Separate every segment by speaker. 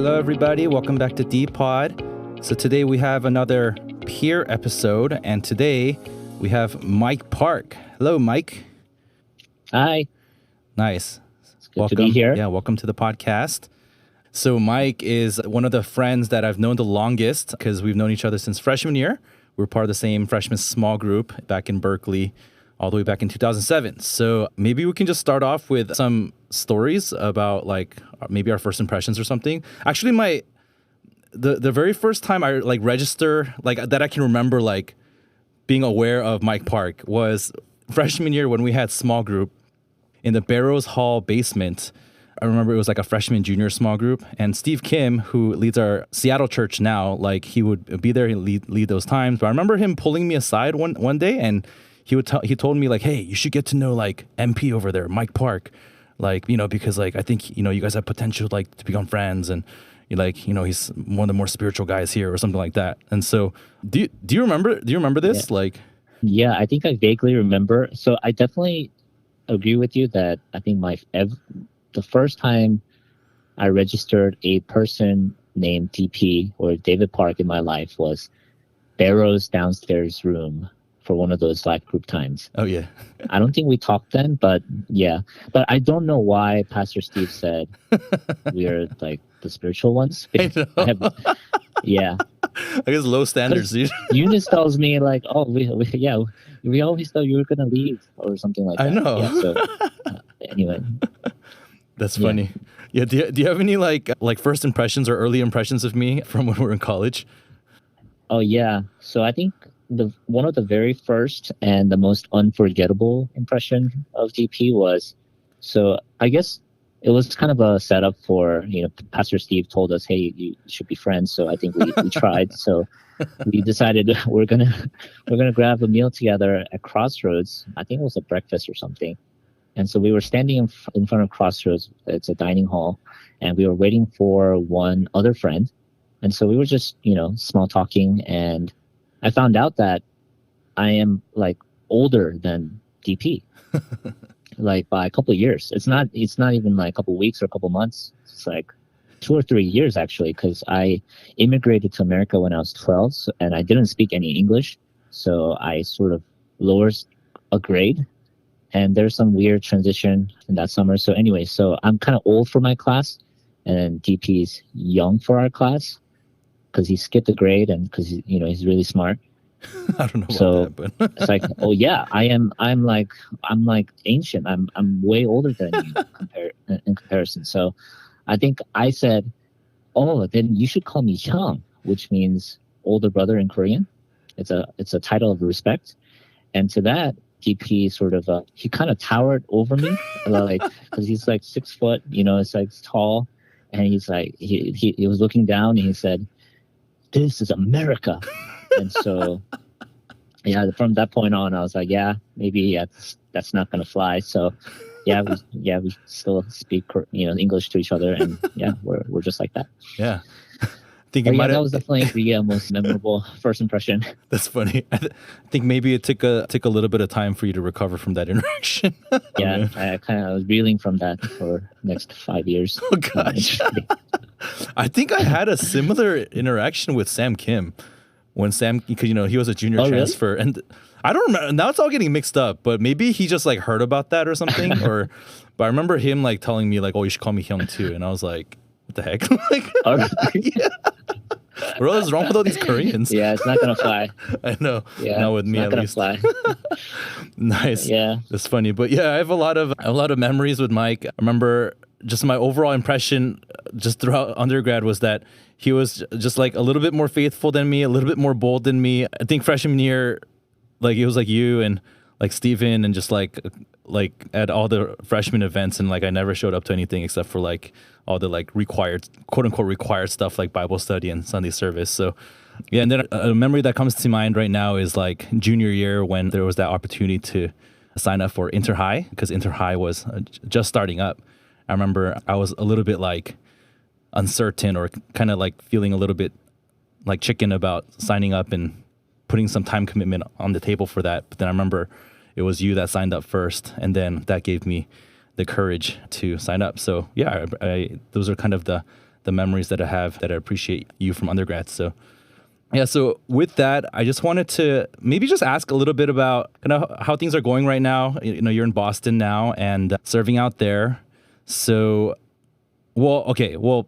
Speaker 1: Hello, everybody. Welcome back to D-Pod. So today we have another peer episode, and today we have Mike Park. Hello, Mike.
Speaker 2: Hi.
Speaker 1: Nice.
Speaker 2: It's good to be here.
Speaker 1: Yeah, welcome to the podcast. So Mike is one of the friends that I've known the longest because we've known each other since freshman year. We were part of the same freshman small group back in Berkeley all the way back in 2007. So maybe we can just start off with some stories about like maybe our first impressions or something. Actually, the very first time I like register like that I can remember like being aware of Mike Park was freshman year when we had small group in the Barrows Hall basement. I remember it was like a freshman junior small group, and Steve Kim, who leads our Seattle church now, like he would be there and lead those times. But I remember him pulling me aside one day, and he told me like, hey, you should get to know like MP over there, Mike Park, like, you know, because like I think, you know, you guys have potential like to become friends, and like, you know, he's one of the more spiritual guys here or something like that. And so do you remember this?
Speaker 2: Yeah.
Speaker 1: Like,
Speaker 2: Yeah, I think I vaguely remember. So I definitely agree with you that I think the first time I registered a person named DP or David Park in my life was Barrow's downstairs room for one of those life group times.
Speaker 1: Oh yeah.
Speaker 2: I don't think we talked then, but yeah. But I don't know why Pastor Steve said we are like the spiritual ones.
Speaker 1: I know.
Speaker 2: Yeah.
Speaker 1: I guess low standards.
Speaker 2: Eunice tells me like, oh, we always thought you were gonna leave or something like that.
Speaker 1: I know.
Speaker 2: Yeah, so anyway,
Speaker 1: that's funny. Yeah. Do you have any like first impressions or early impressions of me from when we were in college?
Speaker 2: Oh yeah. So I think one of the very first and the most unforgettable impression of DP was, so I guess it was kind of a setup for, you know, Pastor Steve told us, hey, you should be friends. So I think we tried. So we decided we're gonna grab a meal together at Crossroads. I think it was a breakfast or something. And so we were standing in front of Crossroads. It's a dining hall, and we were waiting for one other friend. And so we were just, you know, small talking, and I found out that I am like older than DP. Like by a couple of years. It's not even like a couple of weeks or a couple of months. It's like 2 or 3 years actually, because I immigrated to America when I was 12, and I didn't speak any English, so I sort of lowered a grade, and there's some weird transition in that summer. So anyway, so I'm kind of old for my class, and DP is young for our class because he skipped a grade and because he's really smart.
Speaker 1: I don't know about that, but
Speaker 2: it's like, oh yeah, I'm like ancient. I'm way older than you in comparison. So I think I said, oh, then you should call me Hyung, which means older brother in Korean. It's a title of respect. And to that, DP sort of he kind of towered over me, like because he's like 6 foot, you know, it's like tall, and he's like he was looking down and he said, "This is America." And so, yeah, from that point on, I was like, yeah, maybe that's not gonna fly. So, we still speak, you know, English to each other, and yeah, we're just like that.
Speaker 1: Yeah,
Speaker 2: that was definitely the most memorable first impression.
Speaker 1: That's funny. I think maybe it took a little bit of time for you to recover from that interaction.
Speaker 2: Yeah, I was reeling from that for the next 5 years.
Speaker 1: Oh gosh. I think I had a similar interaction with Sam Kim. When Sam, because you know he was a junior transfer, really? And I don't remember. Now it's all getting mixed up. But maybe he just like heard about that or something. But I remember him like telling me like, "Oh, you should call me Hyung too," and I was like, "What the heck?" What is wrong with all these Koreans?
Speaker 2: Yeah, it's not gonna fly.
Speaker 1: I know.
Speaker 2: Yeah,
Speaker 1: not with me
Speaker 2: at
Speaker 1: least.
Speaker 2: Fly.
Speaker 1: Nice.
Speaker 2: Yeah,
Speaker 1: that's funny. But yeah, I have a lot of memories with Mike. I remember just my overall impression just throughout undergrad was that he was just like a little bit more faithful than me, a little bit more bold than me. I think freshman year, like it was like you and like Steven and just like at all the freshman events, and like I never showed up to anything except for like all the like required, quote unquote required stuff like Bible study and Sunday service. So yeah, and then a memory that comes to mind right now is like junior year when there was that opportunity to sign up for Inter-High because Inter-High was just starting up. I remember I was a little bit like uncertain or kind of like feeling a little bit like chicken about signing up and putting some time commitment on the table for that. But then I remember it was you that signed up first, and then that gave me the courage to sign up. So yeah, those are kind of the the memories that I have that I appreciate you from undergrad. So yeah, so with that, I just wanted to maybe just ask a little bit about kind of how things are going right now. You're in Boston now and serving out there. So, well,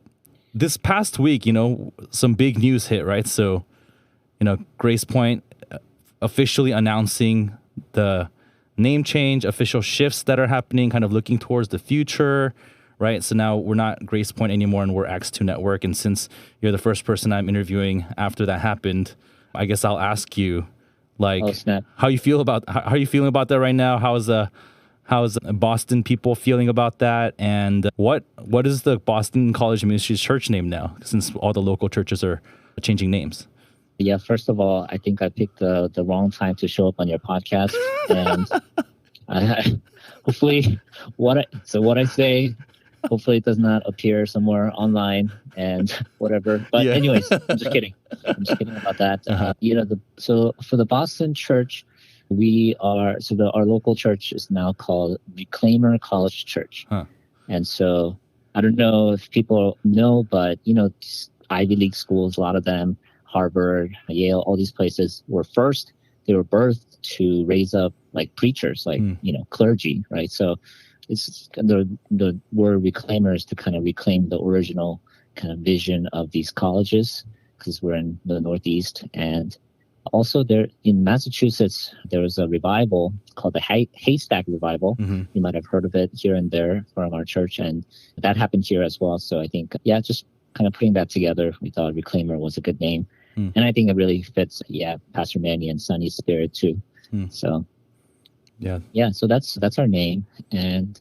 Speaker 1: this past week, some big news hit, right? So, Grace Point officially announcing the name change, official shifts that are happening, kind of looking towards the future, right? So now we're not Grace Point anymore and we're X2 Network. And since you're the first person I'm interviewing after that happened, I guess I'll ask you, how you feeling about that right now? How's Boston people feeling about that? And what is the Boston College Ministries Church name now, since all the local churches are changing names?
Speaker 2: Yeah, first of all, I think I picked the wrong time to show up on your podcast, and hopefully, what I say, hopefully it does not appear somewhere online and whatever. But anyways, I'm just kidding. I'm just kidding about that. So for the Boston church, our local church is now called Reclaimer College Church, and so I don't know if people know, but Ivy League schools, a lot of them. Harvard, Yale, all these places they were birthed to raise up like preachers, like, clergy, right? So it's the word reclaimers to kind of reclaim the original kind of vision of these colleges, because we're in the Northeast. And also there in Massachusetts, there was a revival called the Haystack Revival. Mm-hmm. You might have heard of it here and there from our church. And that happened here as well. So I think, just kind of putting that together, we thought Reclaimer was a good name. And I think it really fits, Pastor Manny and Sonny's spirit too. So, so that's our name. And,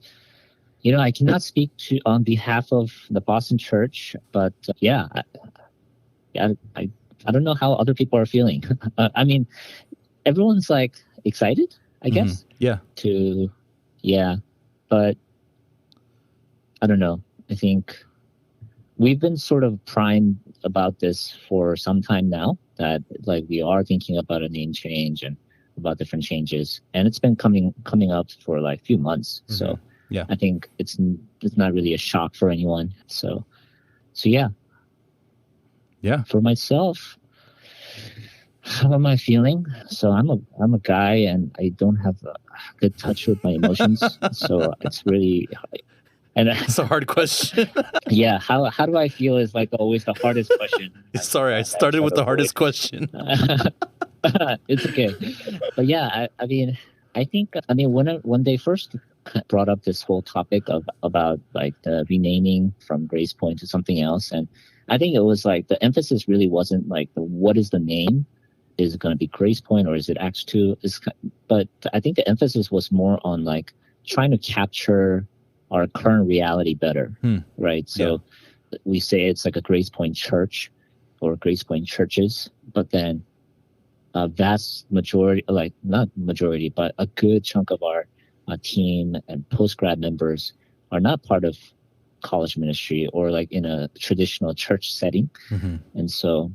Speaker 2: I cannot speak on behalf of the Boston church, but I don't know how other people are feeling. I mean, everyone's like excited, I guess. But I don't know. I think we've been sort of primed about this for some time now, that like we are thinking about a name change and about different changes, and it's been coming up for like a few months. Mm-hmm. So I think it's not really a shock for anyone. So for myself, how am I feeling? So I'm a guy and I don't have a good touch with my emotions. So it's really. And
Speaker 1: it's a hard question.
Speaker 2: How do I feel is like always the hardest question.
Speaker 1: Sorry, I started with the hardest question.
Speaker 2: It's okay. But I think when they first brought up this whole topic about like the renaming from Grace Point to something else, and I think it was like the emphasis really wasn't like what is the name? Is it going to be Grace Point or is it Acts 2? But I think the emphasis was more on like trying to capture our current reality better, right? So we say it's like a Grace Point church or Grace Point churches, but then a vast majority, like not majority, but a good chunk of our team and post-grad members are not part of college ministry or like in a traditional church setting. Mm-hmm. And so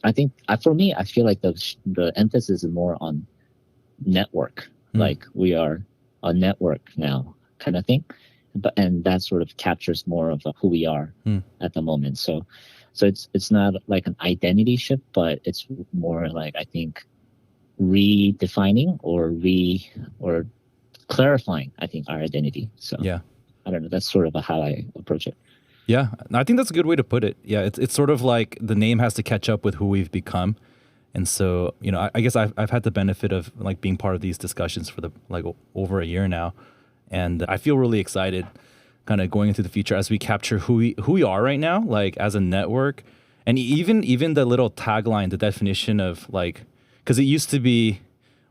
Speaker 2: I think for me, I feel like the emphasis is more on network, like we are a network now kind of thing. And that sort of captures more of who we are at the moment. So it's not like an identity shift, but it's more like, I think, redefining or clarifying, I think, our identity. So I don't know. That's sort of how I approach it.
Speaker 1: Yeah, I think that's a good way to put it. Yeah, it's sort of like the name has to catch up with who we've become. And so, I guess I've had the benefit of like being part of these discussions for over a year now. And I feel really excited kind of going into the future as we capture who we are right now, like as a network. And even the little tagline, the definition of like, because it used to be,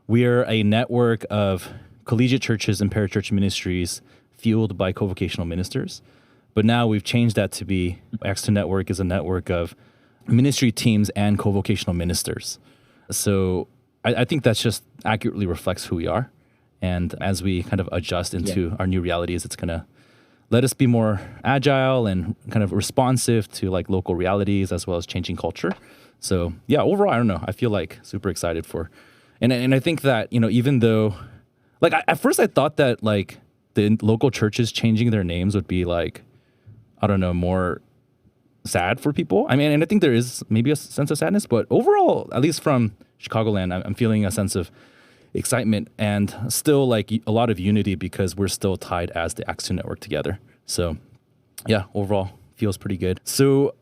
Speaker 1: we're a network of collegiate churches and parachurch ministries fueled by co-vocational ministers. But now we've changed that to be, X2 Network is a network of ministry teams and co-vocational ministers. So I think that's just accurately reflects who we are. And as we kind of adjust into our new realities, it's going to let us be more agile and kind of responsive to like local realities as well as changing culture. So overall, I don't know. I feel like super excited for, and I think that, even though, like at first I thought that like the local churches changing their names would be like, I don't know, more sad for people. I mean, and I think there is maybe a sense of sadness, but overall, at least from Chicagoland, I'm feeling a sense of excitement and still like a lot of unity because we're still tied as the Axe2 network together. So yeah, overall feels pretty good. So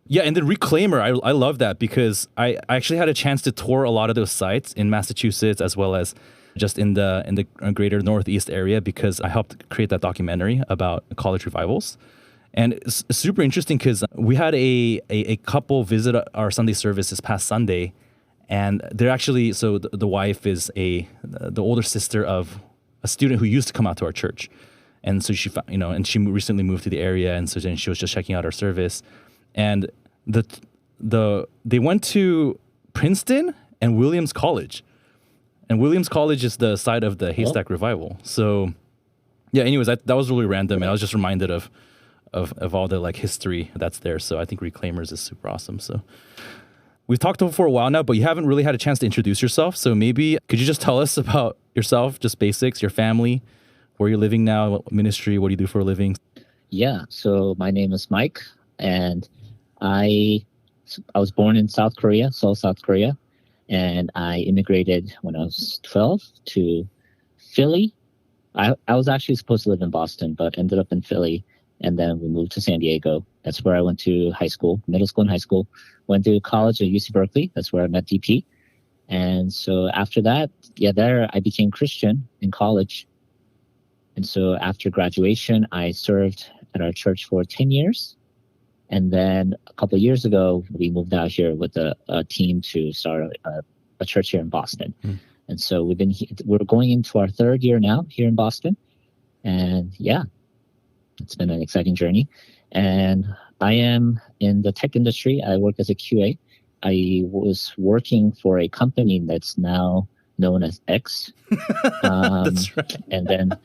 Speaker 1: yeah, and then Reclaimer, I love that because I actually had a chance to tour a lot of those sites in Massachusetts as well as just in the greater Northeast area because I helped create that documentary about college revivals. And it's super interesting because we had a couple visit our Sunday service this past Sunday, and they're actually, so the wife is the older sister of a student who used to come out to our church. And so she, and she recently moved to the area, and so then she was just checking out our service. And they went to Princeton and Williams College. And Williams College is the site of the Haystack Revival. So yeah, anyways, that was really random, and I was just reminded of all the like history that's there. So I think Reclaimers is super awesome. So we've talked for a while now, but you haven't really had a chance to introduce yourself. So maybe could you just tell us about yourself, just basics, your family, where you're living now, what ministry, what do you do for a living?
Speaker 2: Yeah, so my name is Mike, and I was born in South Korea, Seoul, South Korea, and I immigrated when I was 12 to Philly. I was actually supposed to live in Boston, but ended up in Philly. And then we moved to San Diego. That's where I went to high school, middle school and high school. Went to college at UC Berkeley. That's where I met DP. And so after that, there I became Christian in college. And so after graduation, I served at our church for 10 years. And then a couple of years ago, we moved out here with a team to start a church here in Boston. And so we're going into our third year now here in Boston. And yeah, it's been an exciting journey. And I am in the tech industry. I work as a QA. I was working for a company that's now known as X.
Speaker 1: That's right.
Speaker 2: And then,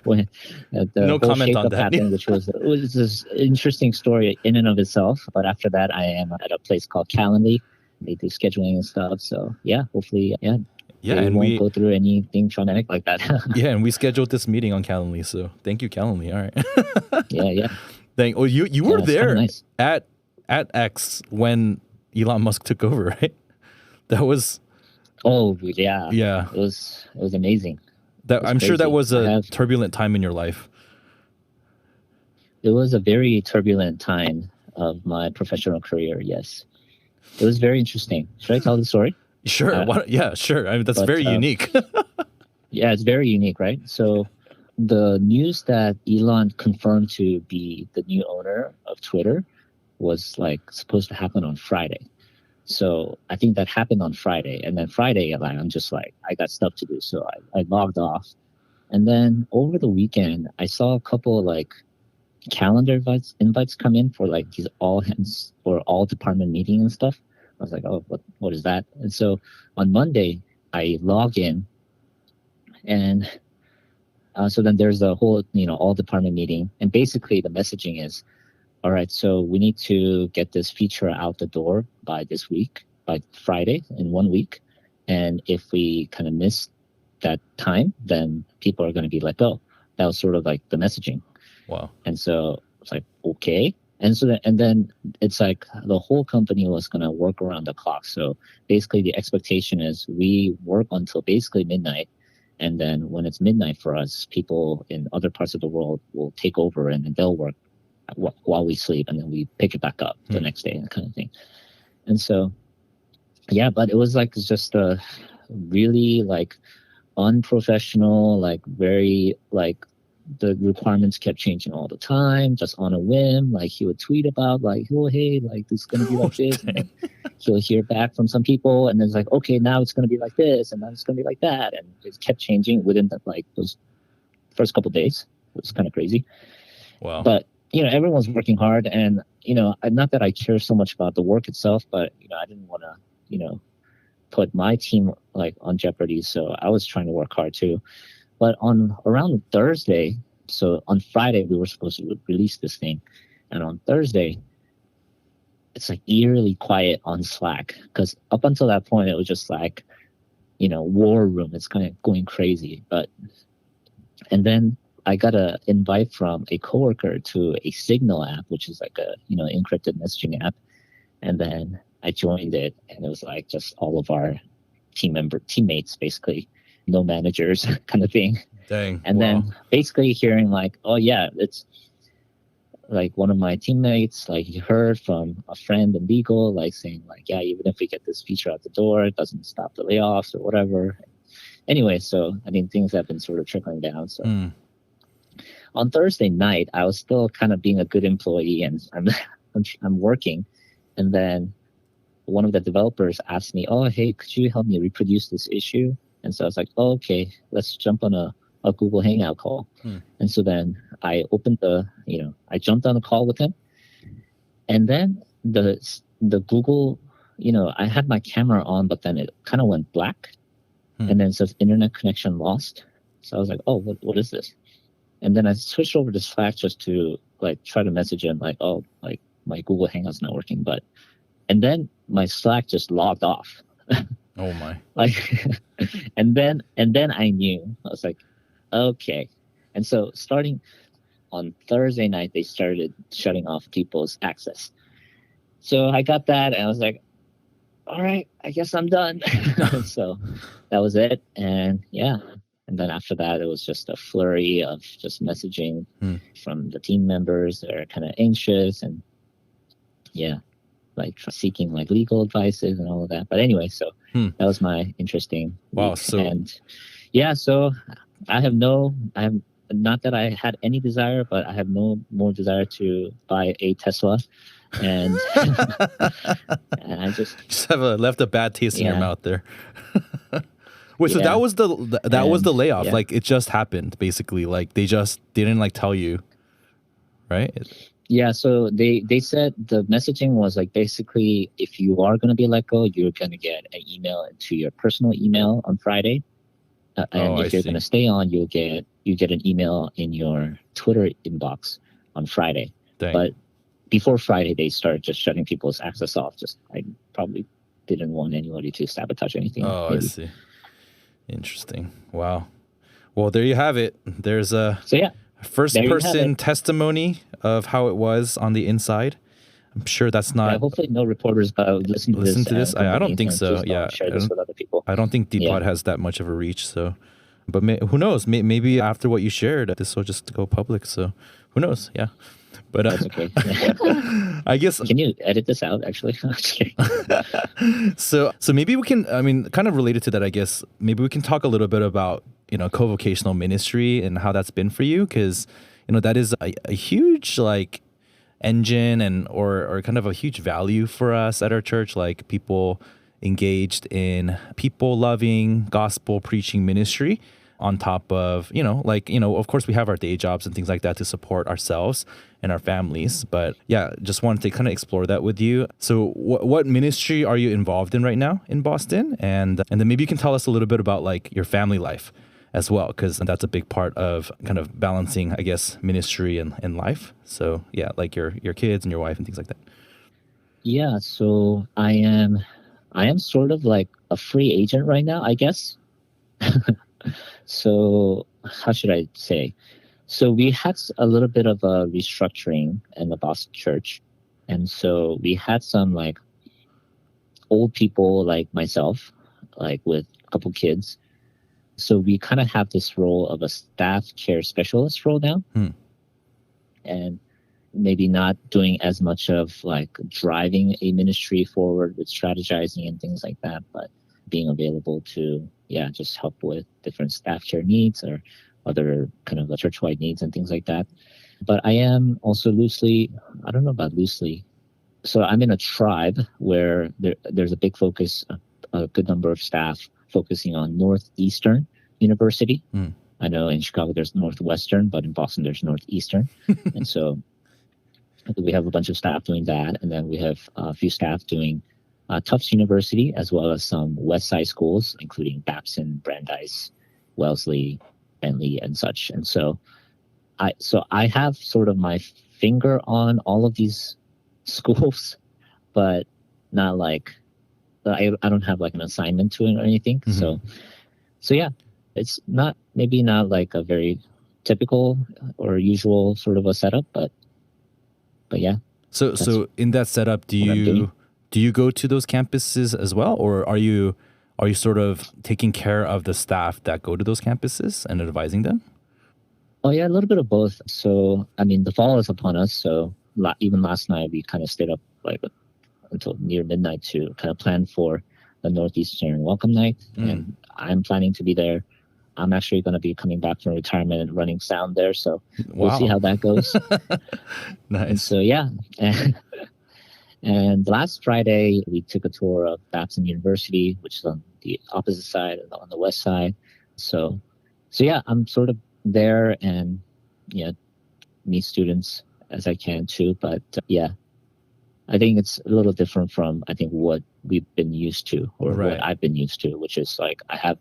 Speaker 2: when the
Speaker 1: no
Speaker 2: whole
Speaker 1: comment on
Speaker 2: shakeup
Speaker 1: that.
Speaker 2: happened, which was this interesting story in and of itself. But after that, I am at a place called Calendly. They do scheduling and stuff. So yeah, hopefully,
Speaker 1: and
Speaker 2: won't go through anything traumatic like that.
Speaker 1: Yeah, and we scheduled this meeting on Calendly, so thank you, Calendly. All right.
Speaker 2: Yeah.
Speaker 1: You were there
Speaker 2: nice.
Speaker 1: at X when Elon Musk took over, right? That was.
Speaker 2: Oh yeah.
Speaker 1: Yeah.
Speaker 2: It was amazing.
Speaker 1: I'm sure that was a turbulent time in your life.
Speaker 2: It was a very turbulent time of my professional career. Yes, it was very interesting. Should I tell the story?
Speaker 1: Sure. Sure. I mean, that's very unique.
Speaker 2: Yeah, it's very unique, right? So the news that Elon confirmed to be the new owner of Twitter was like supposed to happen on Friday. So I think that happened on Friday. And then Friday, I'm just like, I got stuff to do. So I logged off. And then over the weekend, I saw a couple like calendar invites come in for like these all hands or all department meeting and stuff. I was like, oh, what is that? And so on Monday, I log in, and so then there's a whole, all department meeting. And basically the messaging is, all right, so we need to get this feature out the door by this week, by Friday in 1 week. And if we kind of miss that time, then people are going to be let go. That was sort of like the messaging.
Speaker 1: Wow.
Speaker 2: And so it's like, okay. And then it's like the whole company was going to work around the clock. So basically the expectation is we work until basically midnight. And then when it's midnight for us, people in other parts of the world will take over and they'll work while we sleep. And then we pick it back up the next day and kind of thing. And so, yeah, but it was like just a really like unprofessional, like very like, the requirements kept changing all the time, just on a whim. Like he would tweet about like, oh, hey, like this is going to be like this. And then he'll hear back from some people. And then it's like, okay, now it's going to be like this. And then it's going to be like that. And it kept changing within those first couple of days. It was kind of crazy.
Speaker 1: Wow.
Speaker 2: But, everyone's working hard. And, not that I care so much about the work itself, but, I didn't want to, put my team like on jeopardy. So I was trying to work hard too. But around Thursday, so on Friday, we were supposed to release this thing. And on Thursday, it's like eerily quiet on Slack. Because up until that point, it was just like, war room. It's kind of going crazy. And then I got an invite from a coworker to a Signal app, which is like a encrypted messaging app, and then I joined it, and it was like just all of our teammates, basically, no managers, kind of thing.
Speaker 1: Dang.
Speaker 2: And
Speaker 1: wow.
Speaker 2: then basically hearing like, oh yeah, it's like one of my teammates, like he heard from a friend in legal, like saying like, yeah, even if we get this feature out the door, it doesn't stop the layoffs or whatever. Anyway, so I mean, things have been sort of trickling down. So on Thursday night, I was still kind of being a good employee, and I'm working, and then one of the developers asked me, "Oh, hey, could you help me reproduce this issue?" And so I was like, "Oh, okay, let's jump on a Google Hangout call." And so then I I jumped on a call with him, and then the Google, I had my camera on, but then it kind of went black, and then it says internet connection lost. So I was like, "Oh, what is this?" And then I switched over to Slack just to like try to message him like, "Oh, like my Google Hangout's not working," and then my Slack just logged off.
Speaker 1: Oh my!
Speaker 2: Like, and then I knew. I was like, okay. And so starting on Thursday night, they started shutting off people's access. So I got that, and I was like, all right, I guess I'm done. So that was it. And yeah. And then after that, it was just a flurry of just messaging from the team members that are kind of anxious and like seeking like legal advices and all of that. But anyway, so that was my interesting week. And so I have not that I had any desire, but I have no more desire to buy a Tesla. And and I just
Speaker 1: have left a bad taste in your mouth there. Wait, so that was the layoff. Yeah. Like it just happened, basically. Like they just didn't like tell you, right?
Speaker 2: Yeah, so they said the messaging was like basically if you are going to be let go, you're going to get an email to your personal email on Friday, and if you're going to stay on, you get an email in your Twitter inbox on Friday.
Speaker 1: Dang.
Speaker 2: But before Friday, they started just shutting people's access off. Just I probably didn't want anybody to sabotage anything.
Speaker 1: Oh, maybe. I see. Interesting. Wow. Well, there you have it. There's a first-person testimony of how it was on the inside. I'm sure that's not.
Speaker 2: Yeah, hopefully, no reporters listen to this.
Speaker 1: I don't think so. Yeah,
Speaker 2: share this with other people.
Speaker 1: I don't think Depot has that much of a reach. So, but who knows? Maybe after what you shared, this will just go public. So, who knows? Yeah. But
Speaker 2: that's okay.
Speaker 1: I guess.
Speaker 2: Can you edit this out? Actually,
Speaker 1: so maybe we can. I mean, kind of related to that, I guess. Maybe we can talk a little bit about co-vocational ministry and how that's been for you, because that is a huge like engine and or kind of a huge value for us at our church. Like people engaged in people loving gospel preaching ministry. On top of, of course we have our day jobs and things like that to support ourselves and our families. But yeah, just wanted to kind of explore that with you. So what ministry are you involved in right now in Boston? And then maybe you can tell us a little bit about like your family life as well, because that's a big part of kind of balancing, I guess, ministry and life. So yeah, like your kids and your wife and things like that.
Speaker 2: Yeah, so I am sort of like a free agent right now, I guess. So how should I say? So we had a little bit of a restructuring in the Boston church. And so we had some like old people like myself, like with a couple kids. So we kind of have this role of a staff care specialist role now. And maybe not doing as much of like driving a ministry forward with strategizing and things like that, but being available to just help with different staff care needs or other kind of church-wide needs and things like that. But I am also I don't know about loosely. So I'm in a tribe where there's a big focus, a good number of staff focusing on Northeastern University. I know in Chicago there's Northwestern, but in Boston there's Northeastern. And so we have a bunch of staff doing that. And then we have a few staff doing Tufts University, as well as some West Side schools, including Babson, Brandeis, Wellesley, Bentley, and such. And so I have sort of my finger on all of these schools, but not like I don't have like an assignment to it or anything. So yeah, it's maybe not like a very typical or usual sort of a setup, but yeah, that's
Speaker 1: So in that setup,
Speaker 2: what I'm doing.
Speaker 1: do you go to those campuses as well, or are you sort of taking care of the staff that go to those campuses and advising them?
Speaker 2: Oh yeah, a little bit of both. So I mean, the fall is upon us. So even last night we kind of stayed up like until near midnight to kind of plan for the Northeastern Welcome Night, and I'm planning to be there. I'm actually going to be coming back from retirement and running sound there, so we'll see
Speaker 1: Wow.
Speaker 2: how that goes. And
Speaker 1: Nice.
Speaker 2: so yeah, and last Friday we took a tour of Babson University, which is on the opposite side, on the west side. So yeah, I'm sort of there and yeah, meet students as I can too. But yeah, I think it's a little different from I think what we've been used to or what
Speaker 1: Right.
Speaker 2: I've been used to, which is like I have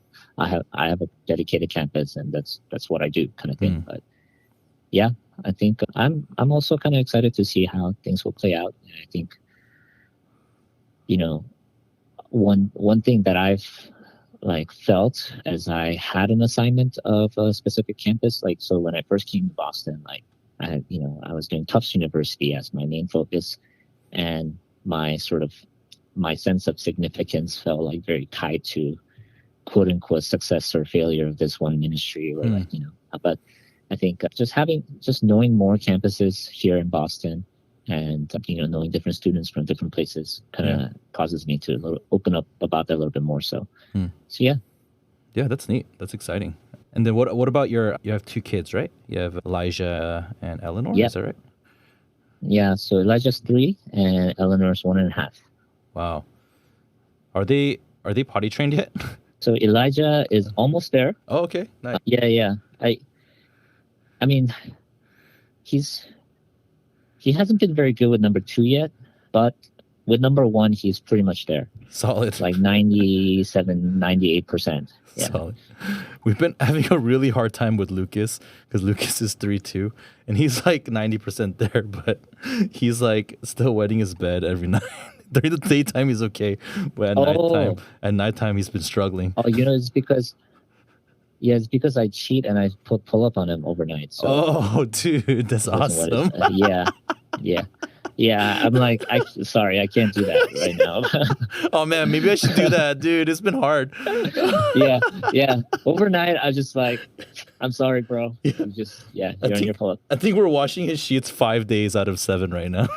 Speaker 2: a dedicated campus and that's what I do kind of thing. But yeah, I think I'm also kind of excited to see how things will play out. And I think, you know, one thing that I've like felt as I had an assignment of a specific campus, like so when I first came to Boston, like I had, I was doing Tufts University as my main focus, and my sense of significance felt like very tied to quote unquote success or failure of this one ministry or like, but I think just knowing more campuses here in Boston and, knowing different students from different places kind of causes me to open up about that a little bit more. So yeah.
Speaker 1: Yeah, that's neat. That's exciting. And then what about you have two kids, right? You have Elijah and Eleanor,
Speaker 2: Yeah.
Speaker 1: is that right?
Speaker 2: Yeah. So Elijah's 3 and Eleanor's 1.5.
Speaker 1: Wow. Are they potty trained yet?
Speaker 2: So Elijah is almost there.
Speaker 1: Oh, okay. Nice.
Speaker 2: Yeah. I mean, he hasn't been very good with number 2 yet, but with number 1, he's pretty much there.
Speaker 1: Solid.
Speaker 2: Like 97, 98%. Yeah.
Speaker 1: Solid. We've been having a really hard time with Lucas because Lucas is 3 too, and he's like 90% there, but he's like still wetting his bed every night. During the daytime he's okay, but at nighttime he's been struggling.
Speaker 2: Oh, it's because I cheat and I put pull up on him overnight. So
Speaker 1: oh, dude, that's awesome.
Speaker 2: Yeah. I'm like, sorry, I can't do that right now.
Speaker 1: Oh man, maybe I should do that, dude. It's been hard.
Speaker 2: Yeah. Overnight, I was just like, I'm sorry, bro. I'm just, you're on your pull up.
Speaker 1: I think we're washing his sheets 5 days out of 7 right now.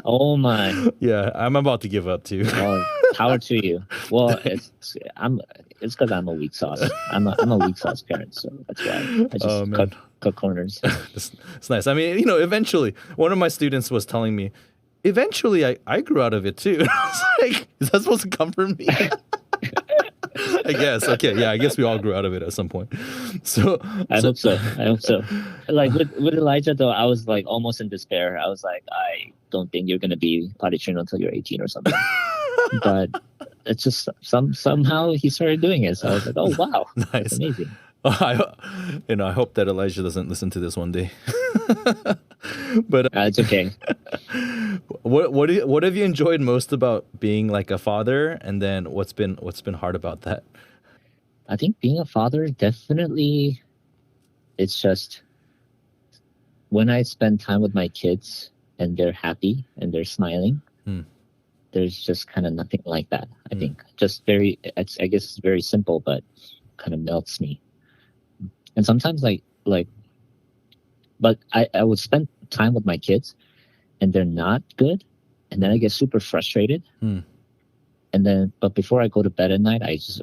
Speaker 2: Oh my.
Speaker 1: Yeah, I'm about to give up too.
Speaker 2: Well, power to you. Well, it's because I'm a weak sauce. I'm a weak sauce parent, so that's why I just cut corners.
Speaker 1: It's nice. I mean, eventually, one of my students was telling me, eventually I grew out of it too. And I was like, is that supposed to come from me? I guess. Okay. Yeah. I guess we all grew out of it at some point. So
Speaker 2: I hope so. Like with Elijah though, I was like almost in despair. I was like, I don't think you're gonna be potty trained until you're 18 or something. But it's just somehow he started doing it. So I was like, oh wow,
Speaker 1: nice.
Speaker 2: That's amazing.
Speaker 1: I hope that Elijah doesn't listen to this one day. But
Speaker 2: it's okay.
Speaker 1: What have you enjoyed most about being like a father, and then what's been hard about that?
Speaker 2: I think being a father, definitely, it's just when I spend time with my kids and they're happy and they're smiling, there's just kind of nothing like that. I think just I guess it's very simple, but kind of melts me. And sometimes but I would spend time with my kids and they're not good. And then I get super frustrated. And then, but before I go to bed at night, I just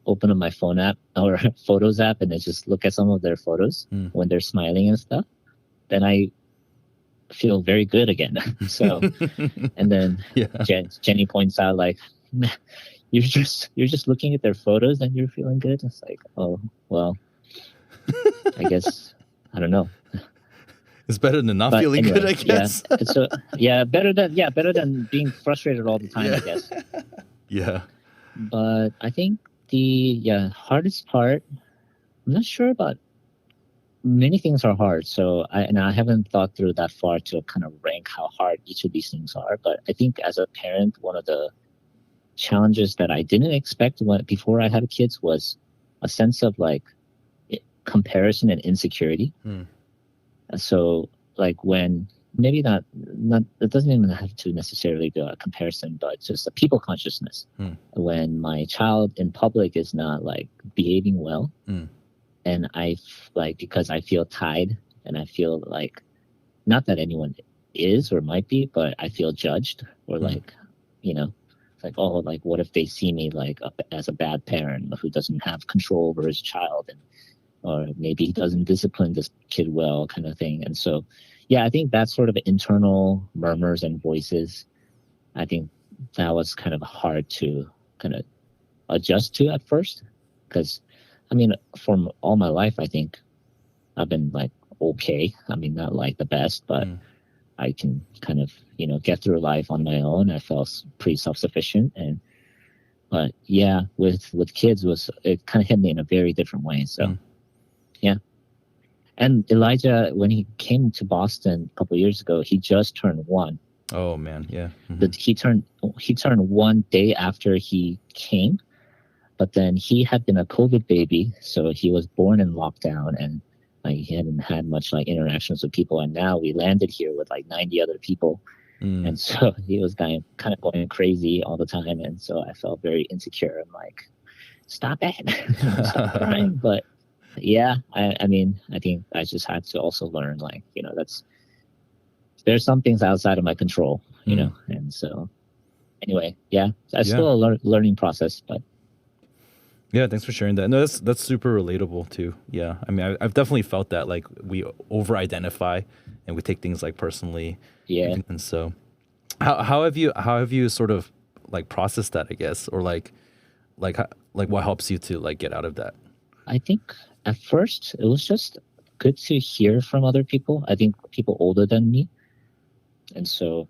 Speaker 2: open up my phone app or photos app and I just look at some of their photos when they're smiling and stuff. Then I feel very good again. So, and then Jenny points out like, you're just looking at their photos and you're feeling good. It's like, oh, well, I guess, I don't know.
Speaker 1: It's better than not feeling good, I guess.
Speaker 2: Better than being frustrated all the time, I guess.
Speaker 1: Yeah.
Speaker 2: But I think the hardest part, I'm not sure about. Many things are hard, so I haven't thought through that far to kind of rank how hard each of these things are. But I think as a parent, one of the challenges that I didn't expect before I had kids was a sense of like comparison and insecurity. So like when maybe not it doesn't even have to necessarily be a comparison, but just a people consciousness. When my child in public is not like behaving well, and because I feel tied, and I feel like, not that anyone is or might be, but I feel judged, or like, it's like, oh, like what if they see me like as a bad parent who doesn't have control over his child, and or maybe he doesn't discipline this kid well, kind of thing. And so, yeah, I think that sort of internal murmurs and voices, I think that was kind of hard to kind of adjust to at first. Because, I mean, for all my life, I think I've been like okay. I mean, not like the best, but I can kind of, get through life on my own. I felt pretty self-sufficient. But yeah, with kids, it kind of hit me in a very different way. So, yeah. And Elijah, when he came to Boston a couple of years ago, he just turned 1.
Speaker 1: Oh man, yeah.
Speaker 2: He turned 1 day after he came, but then he had been a COVID baby, so he was born in lockdown, and like he hadn't had much like interactions with people. And now we landed here with like 90 other people, and so he was kind of going crazy all the time, and so I felt very insecure. I'm like, stop it, stop crying, but. Yeah, I mean, I think I just had to also learn, like, there's some things outside of my control, and so anyway, yeah, it's still a learning process, but.
Speaker 1: Yeah, thanks for sharing that. No, that's super relatable too. Yeah, I mean, I've definitely felt that, like, we over-identify and we take things like personally.
Speaker 2: Yeah.
Speaker 1: And so, how have you sort of like processed that, I guess, or like what helps you to like get out of that?
Speaker 2: I think at first it was just good to hear from other people. I think people older than me. And so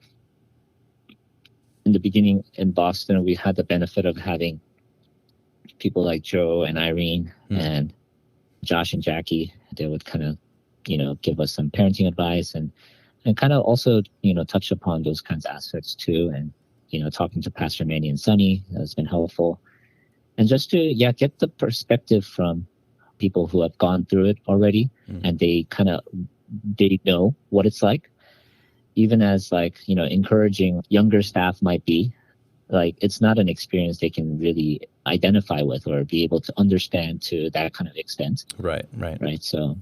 Speaker 2: in the beginning in Boston, we had the benefit of having people like Joe and Irene and Josh and Jackie. They would kind of, give us some parenting advice and kind of also, touch upon those kinds of aspects too. And, talking to Pastor Manny and Sonny has been helpful. And just to, get the perspective from people who have gone through it already, and they know what it's like. Even as like, encouraging younger staff might be, like, it's not an experience they can really identify with or be able to understand to that kind of extent.
Speaker 1: Right.
Speaker 2: So,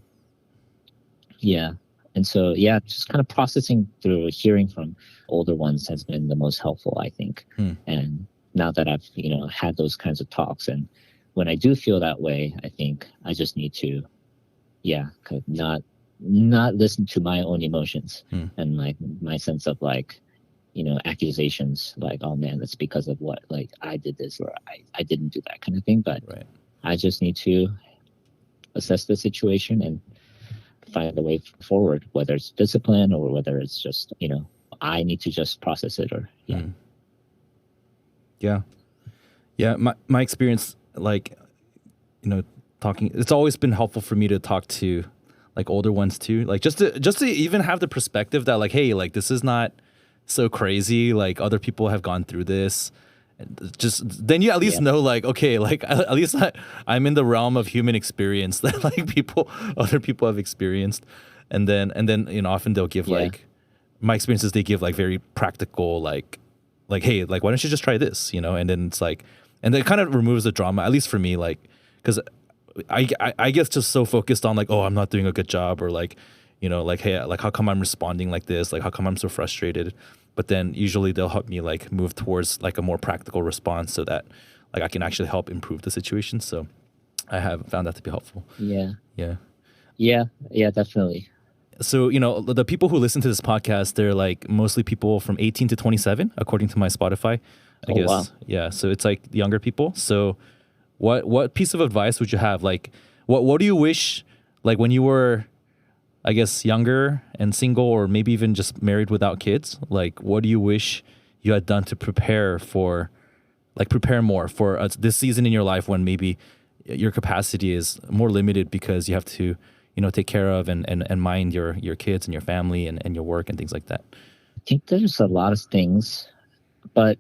Speaker 2: yeah. And so, yeah, just kind of processing through hearing from older ones has been the most helpful, I think. And now that I've, had those kinds of talks, and when I do feel that way, I think I just need to, not listen to my own emotions and like my sense of like, accusations, like, oh man, that's because of what, like I did this or I didn't do that kind of thing. But I just need to assess the situation and find a way forward, whether it's discipline or whether it's just, I need to just process it or,
Speaker 1: Yeah. My experience, like, talking, it's always been helpful for me to talk to like older ones too. Like just to even have the perspective that like, hey, like this is not so crazy. Like other people have gone through this. Just then you at least know like, okay, like at least I'm in the realm of human experience that like other people have experienced. And then, often they'll give like, my experiences, they give like very practical, like, hey, like, why don't you just try this, and then it's like, and it kind of removes the drama, at least for me, like, because I guess just so focused on like, oh, I'm not doing a good job, or like, like, hey, like, how come I'm responding like this? Like, how come I'm so frustrated? But then usually they'll help me like move towards like a more practical response so that like I can actually help improve the situation. So I have found that to be helpful.
Speaker 2: Yeah, definitely.
Speaker 1: So, the people who listen to this podcast, they're like mostly people from 18 to 27, according to my Spotify, I guess. Wow. Yeah. So it's like younger people. So what piece of advice would you have? Like, what do you wish, like when you were, I guess, younger and single, or maybe even just married without kids, like what do you wish you had done to prepare more for this season in your life when maybe your capacity is more limited because you have to, take care of and mind your kids and your family and your work and things like that?
Speaker 2: I think there's a lot of things, but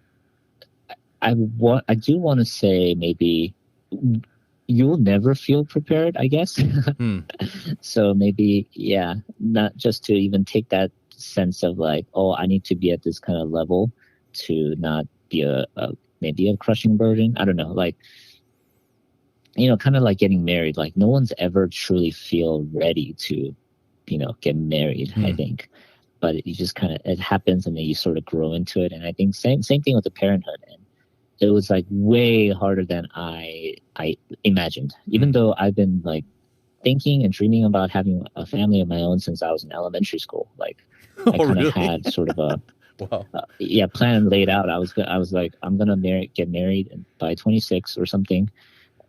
Speaker 2: I do want to say maybe you'll never feel prepared, I guess.
Speaker 1: Hmm.
Speaker 2: So maybe, yeah, not just to even take that sense of like, oh, I need to be at this kind of level to not be a maybe a crushing burden. I don't know, like, kind of like getting married. Like no one's ever truly feel ready to, get married, I
Speaker 1: Hmm.
Speaker 2: think. But you just kind of, it happens and then you sort of grow into it. And I think same thing with the parenthood. And it was like way harder than I imagined, even
Speaker 1: Hmm.
Speaker 2: though I've been like thinking and dreaming about having a family of my own since I was in elementary school. Like I
Speaker 1: Oh,
Speaker 2: kind of
Speaker 1: really?
Speaker 2: had sort of a
Speaker 1: Wow.
Speaker 2: plan laid out. I was like, I'm gonna get married by 26 or something,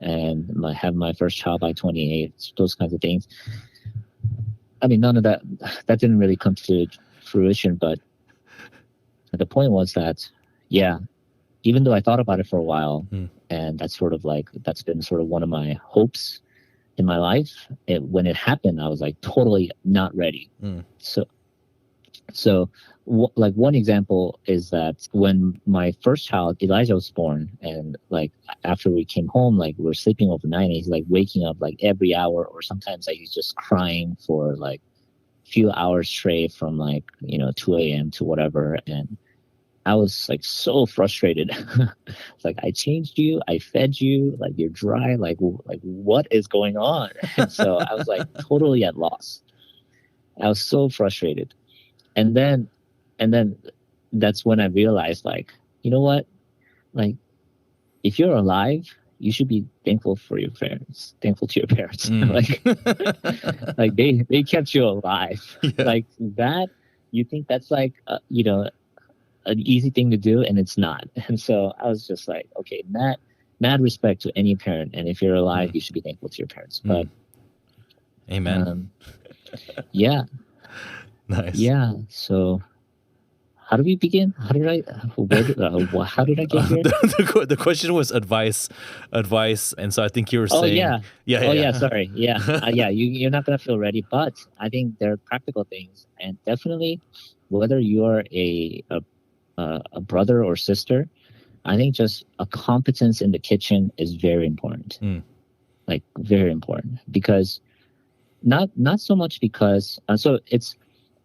Speaker 2: and have my first child by 28. Those kinds of things. I mean, none of that didn't really come to fruition, but the point was that, yeah, even though I thought about it for a while,
Speaker 1: Hmm.
Speaker 2: and that's been sort of one of my hopes in my life. When it happened, I was like totally not ready.
Speaker 1: Hmm.
Speaker 2: So like one example is that when my first child Elijah was born, and like after we came home, like we are sleeping overnight, and he's like waking up like every hour, or sometimes like he's just crying for like a few hours straight from like 2 a.m. to whatever. And I was like so frustrated. It's like, I changed you, I fed you, like you're dry, like what is going on? And so I was like totally at loss. I was so frustrated. And then and then that's when I realized, like, you know what? Like, if you're alive, you should be thankful for your parents, thankful to your parents.
Speaker 1: Hmm.
Speaker 2: Like they kept you alive.
Speaker 1: Yeah.
Speaker 2: Like that, you think that's like an easy thing to do, and it's not. And so I was just like, okay, mad respect to any parent, and if you're alive,
Speaker 1: Hmm.
Speaker 2: you should be thankful to your parents.
Speaker 1: Hmm.
Speaker 2: But
Speaker 1: Amen.
Speaker 2: um, yeah,
Speaker 1: Nice.
Speaker 2: yeah. So how do we begin? How did I get here?
Speaker 1: The question was advice, and so I think you were
Speaker 2: Oh
Speaker 1: saying,
Speaker 2: yeah.
Speaker 1: yeah,
Speaker 2: Oh yeah.
Speaker 1: yeah,
Speaker 2: Sorry. Yeah. Yeah. You're not gonna feel ready, but I think there are practical things, and definitely whether you're a brother or sister, I think just a competence in the kitchen is very important.
Speaker 1: Hmm.
Speaker 2: Like very important, because not so much because so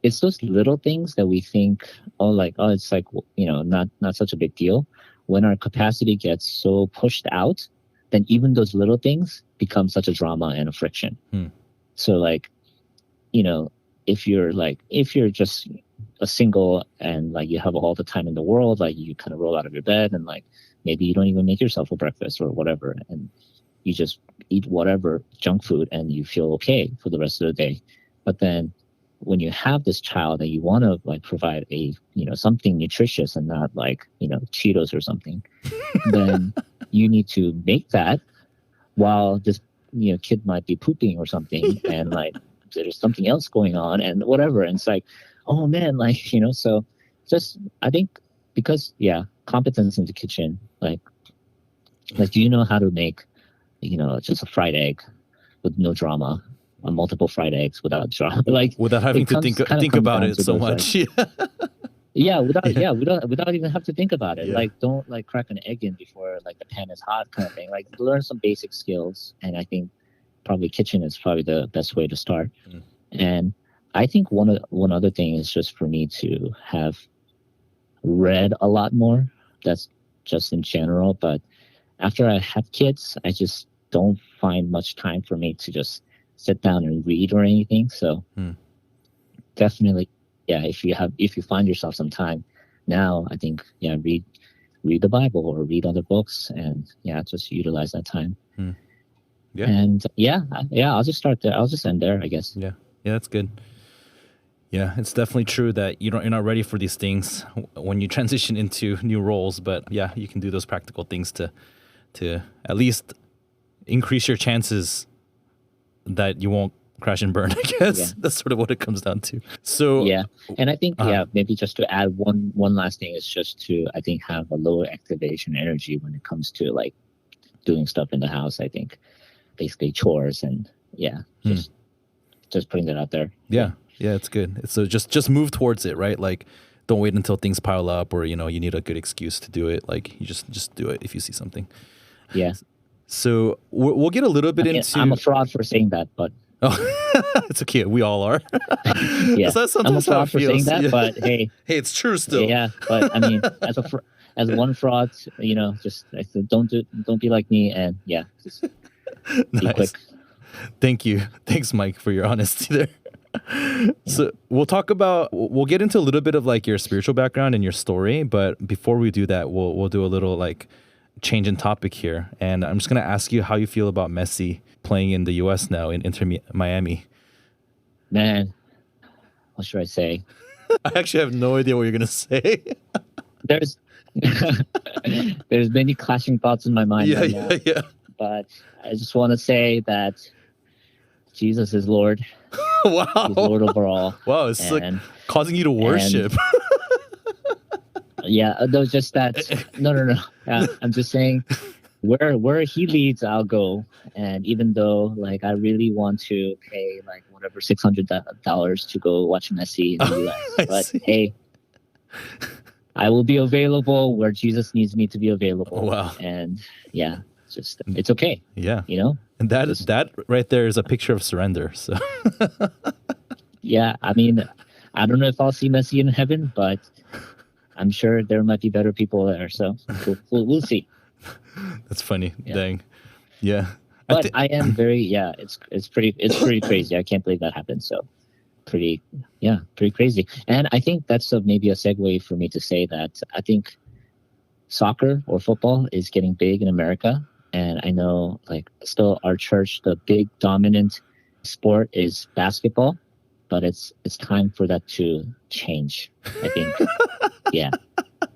Speaker 2: it's those little things that we think, oh, like, oh, it's like, not such a big deal. When our capacity gets so pushed out, then even those little things become such a drama and a friction.
Speaker 1: Hmm.
Speaker 2: So like, if you're just a single and like you have all the time in the world, like you kind of roll out of your bed and like maybe you don't even make yourself a breakfast or whatever, and you just eat whatever junk food and you feel okay for the rest of the day. But then when you have this child and you want to like provide a something nutritious and not like Cheetos or something, then you need to make that while this kid might be pooping or something, and like there's something else going on and whatever. And it's like, oh man, like so just I think, because competence in the kitchen, like do you know how to make just a fried egg with no drama, or multiple fried eggs without drama? Like
Speaker 1: Without having
Speaker 2: it
Speaker 1: to think
Speaker 2: comes
Speaker 1: about
Speaker 2: down
Speaker 1: it
Speaker 2: to
Speaker 1: so
Speaker 2: those like,
Speaker 1: much. Yeah.
Speaker 2: without even have to think about it.
Speaker 1: Yeah.
Speaker 2: Like don't like crack an egg in before like the pan is hot, kind of thing. Like learn some basic skills, and I think probably kitchen is probably the best way to start.
Speaker 1: Mm.
Speaker 2: And I think one other thing is just for me to have read a lot more. That's just in general, but after I have kids, I just don't find much time for me to just sit down and read or anything. So
Speaker 1: Hmm.
Speaker 2: definitely, yeah, if you find yourself some time now, I think, read the Bible or read other books, and just utilize that time.
Speaker 1: Hmm. Yeah.
Speaker 2: And I'll just start there. I'll just end there, I guess.
Speaker 1: Yeah. Yeah, that's good. Yeah, it's definitely true that you're not ready for these things when you transition into new roles. But yeah, you can do those practical things to at least increase your chances that you won't crash and burn. I guess
Speaker 2: Yeah.
Speaker 1: that's sort of what it comes down to. So
Speaker 2: Yeah, and I think
Speaker 1: uh,
Speaker 2: maybe just to add one last thing is just to, I think, have a lower activation energy when it comes to like doing stuff in the house. I think basically chores and just putting that out there.
Speaker 1: Yeah, it's good. So just move towards it, right? Like, don't wait until things pile up, or you need a good excuse to do it. Like, you just do it if you see something.
Speaker 2: Yeah.
Speaker 1: So we'll get a little bit into.
Speaker 2: I'm a fraud for saying that, but
Speaker 1: it's okay. We all are.
Speaker 2: yeah,
Speaker 1: That's
Speaker 2: I'm a
Speaker 1: sometimes how it
Speaker 2: fraud for saying
Speaker 1: feels.
Speaker 2: that.
Speaker 1: Yeah.
Speaker 2: But hey,
Speaker 1: Hey, it's true still.
Speaker 2: yeah. But I mean, as one fraud, just I said, don't be like me, and yeah, just be
Speaker 1: Nice.
Speaker 2: quick.
Speaker 1: Thank you. Thanks, Mike, for your honesty there. So we'll get into a little bit of like your spiritual background and your story. But before we do that, we'll do a little like change in topic here. And I'm just going to ask you how you feel about Messi playing in the U.S. now in Inter Miami.
Speaker 2: Man, what should I say?
Speaker 1: I actually have no idea what you're going to say.
Speaker 2: There's there's many clashing thoughts in my mind right now.
Speaker 1: Yeah.
Speaker 2: But I just want to say that Jesus is Lord.
Speaker 1: Wow.
Speaker 2: He's Lord over all.
Speaker 1: Wow, it's like causing you to worship.
Speaker 2: Yeah, no, just that. No. I'm just saying, where he leads, I'll go. And even though, like, I really want to pay like whatever $600 to go watch Messi in the US, but hey, I will be available where Jesus needs me to be available.
Speaker 1: Wow.
Speaker 2: And yeah, it's okay.
Speaker 1: Yeah. And
Speaker 2: Just,
Speaker 1: that right there is a picture of surrender. So
Speaker 2: yeah, I mean, I don't know if I'll see Messi in heaven, but I'm sure there might be better people there. So we'll see.
Speaker 1: That's funny.
Speaker 2: Yeah.
Speaker 1: Dang. Yeah.
Speaker 2: But I am very, it's pretty crazy. I can't believe that happened. So pretty crazy. And I think that's maybe a segue for me to say that I think soccer or football is getting big in America. And I know, like, still our church, the big dominant sport is basketball, but it's time for that to change, I think. Yeah.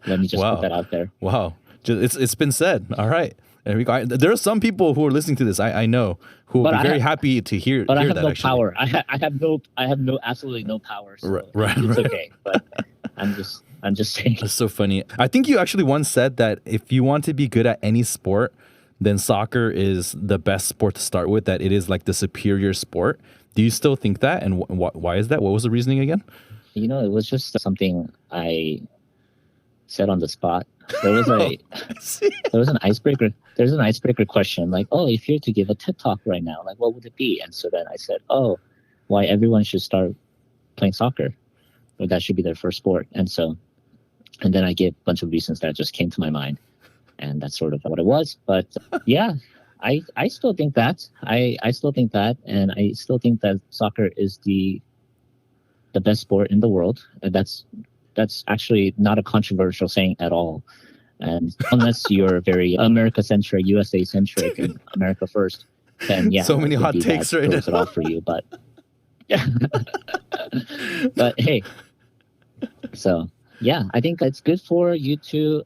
Speaker 2: Let me just put that out there.
Speaker 1: Wow. It's been said. All right. There we go. There are some people who are listening to this, I know, who will be very happy to hear
Speaker 2: But I have
Speaker 1: that,
Speaker 2: no
Speaker 1: actually.
Speaker 2: power. I have absolutely no power. So
Speaker 1: right.
Speaker 2: It's okay. But I'm just saying.
Speaker 1: That's so funny. I think you actually once said that if you want to be good at any sport, then soccer is the best sport to start with, that it is like the superior sport. Do you still think that? And why is that? What was the reasoning again?
Speaker 2: It was just something I said on the spot. There was an icebreaker. There's an icebreaker question like, oh, if you're to give a TED talk right now, like, what would it be? And so then I said, oh, why everyone should start playing soccer, or that should be their first sport. And then I gave a bunch of reasons that just came to my mind, and that's sort of what it was. But yeah, I still think that. I still think that, and I still think that soccer is the best sport in the world. And that's actually not a controversial saying at all. And unless you're very America-centric, USA-centric, and America first, then yeah.
Speaker 1: So many hot takes right now.
Speaker 2: It off for you, but but hey, so yeah, I think it's good for you to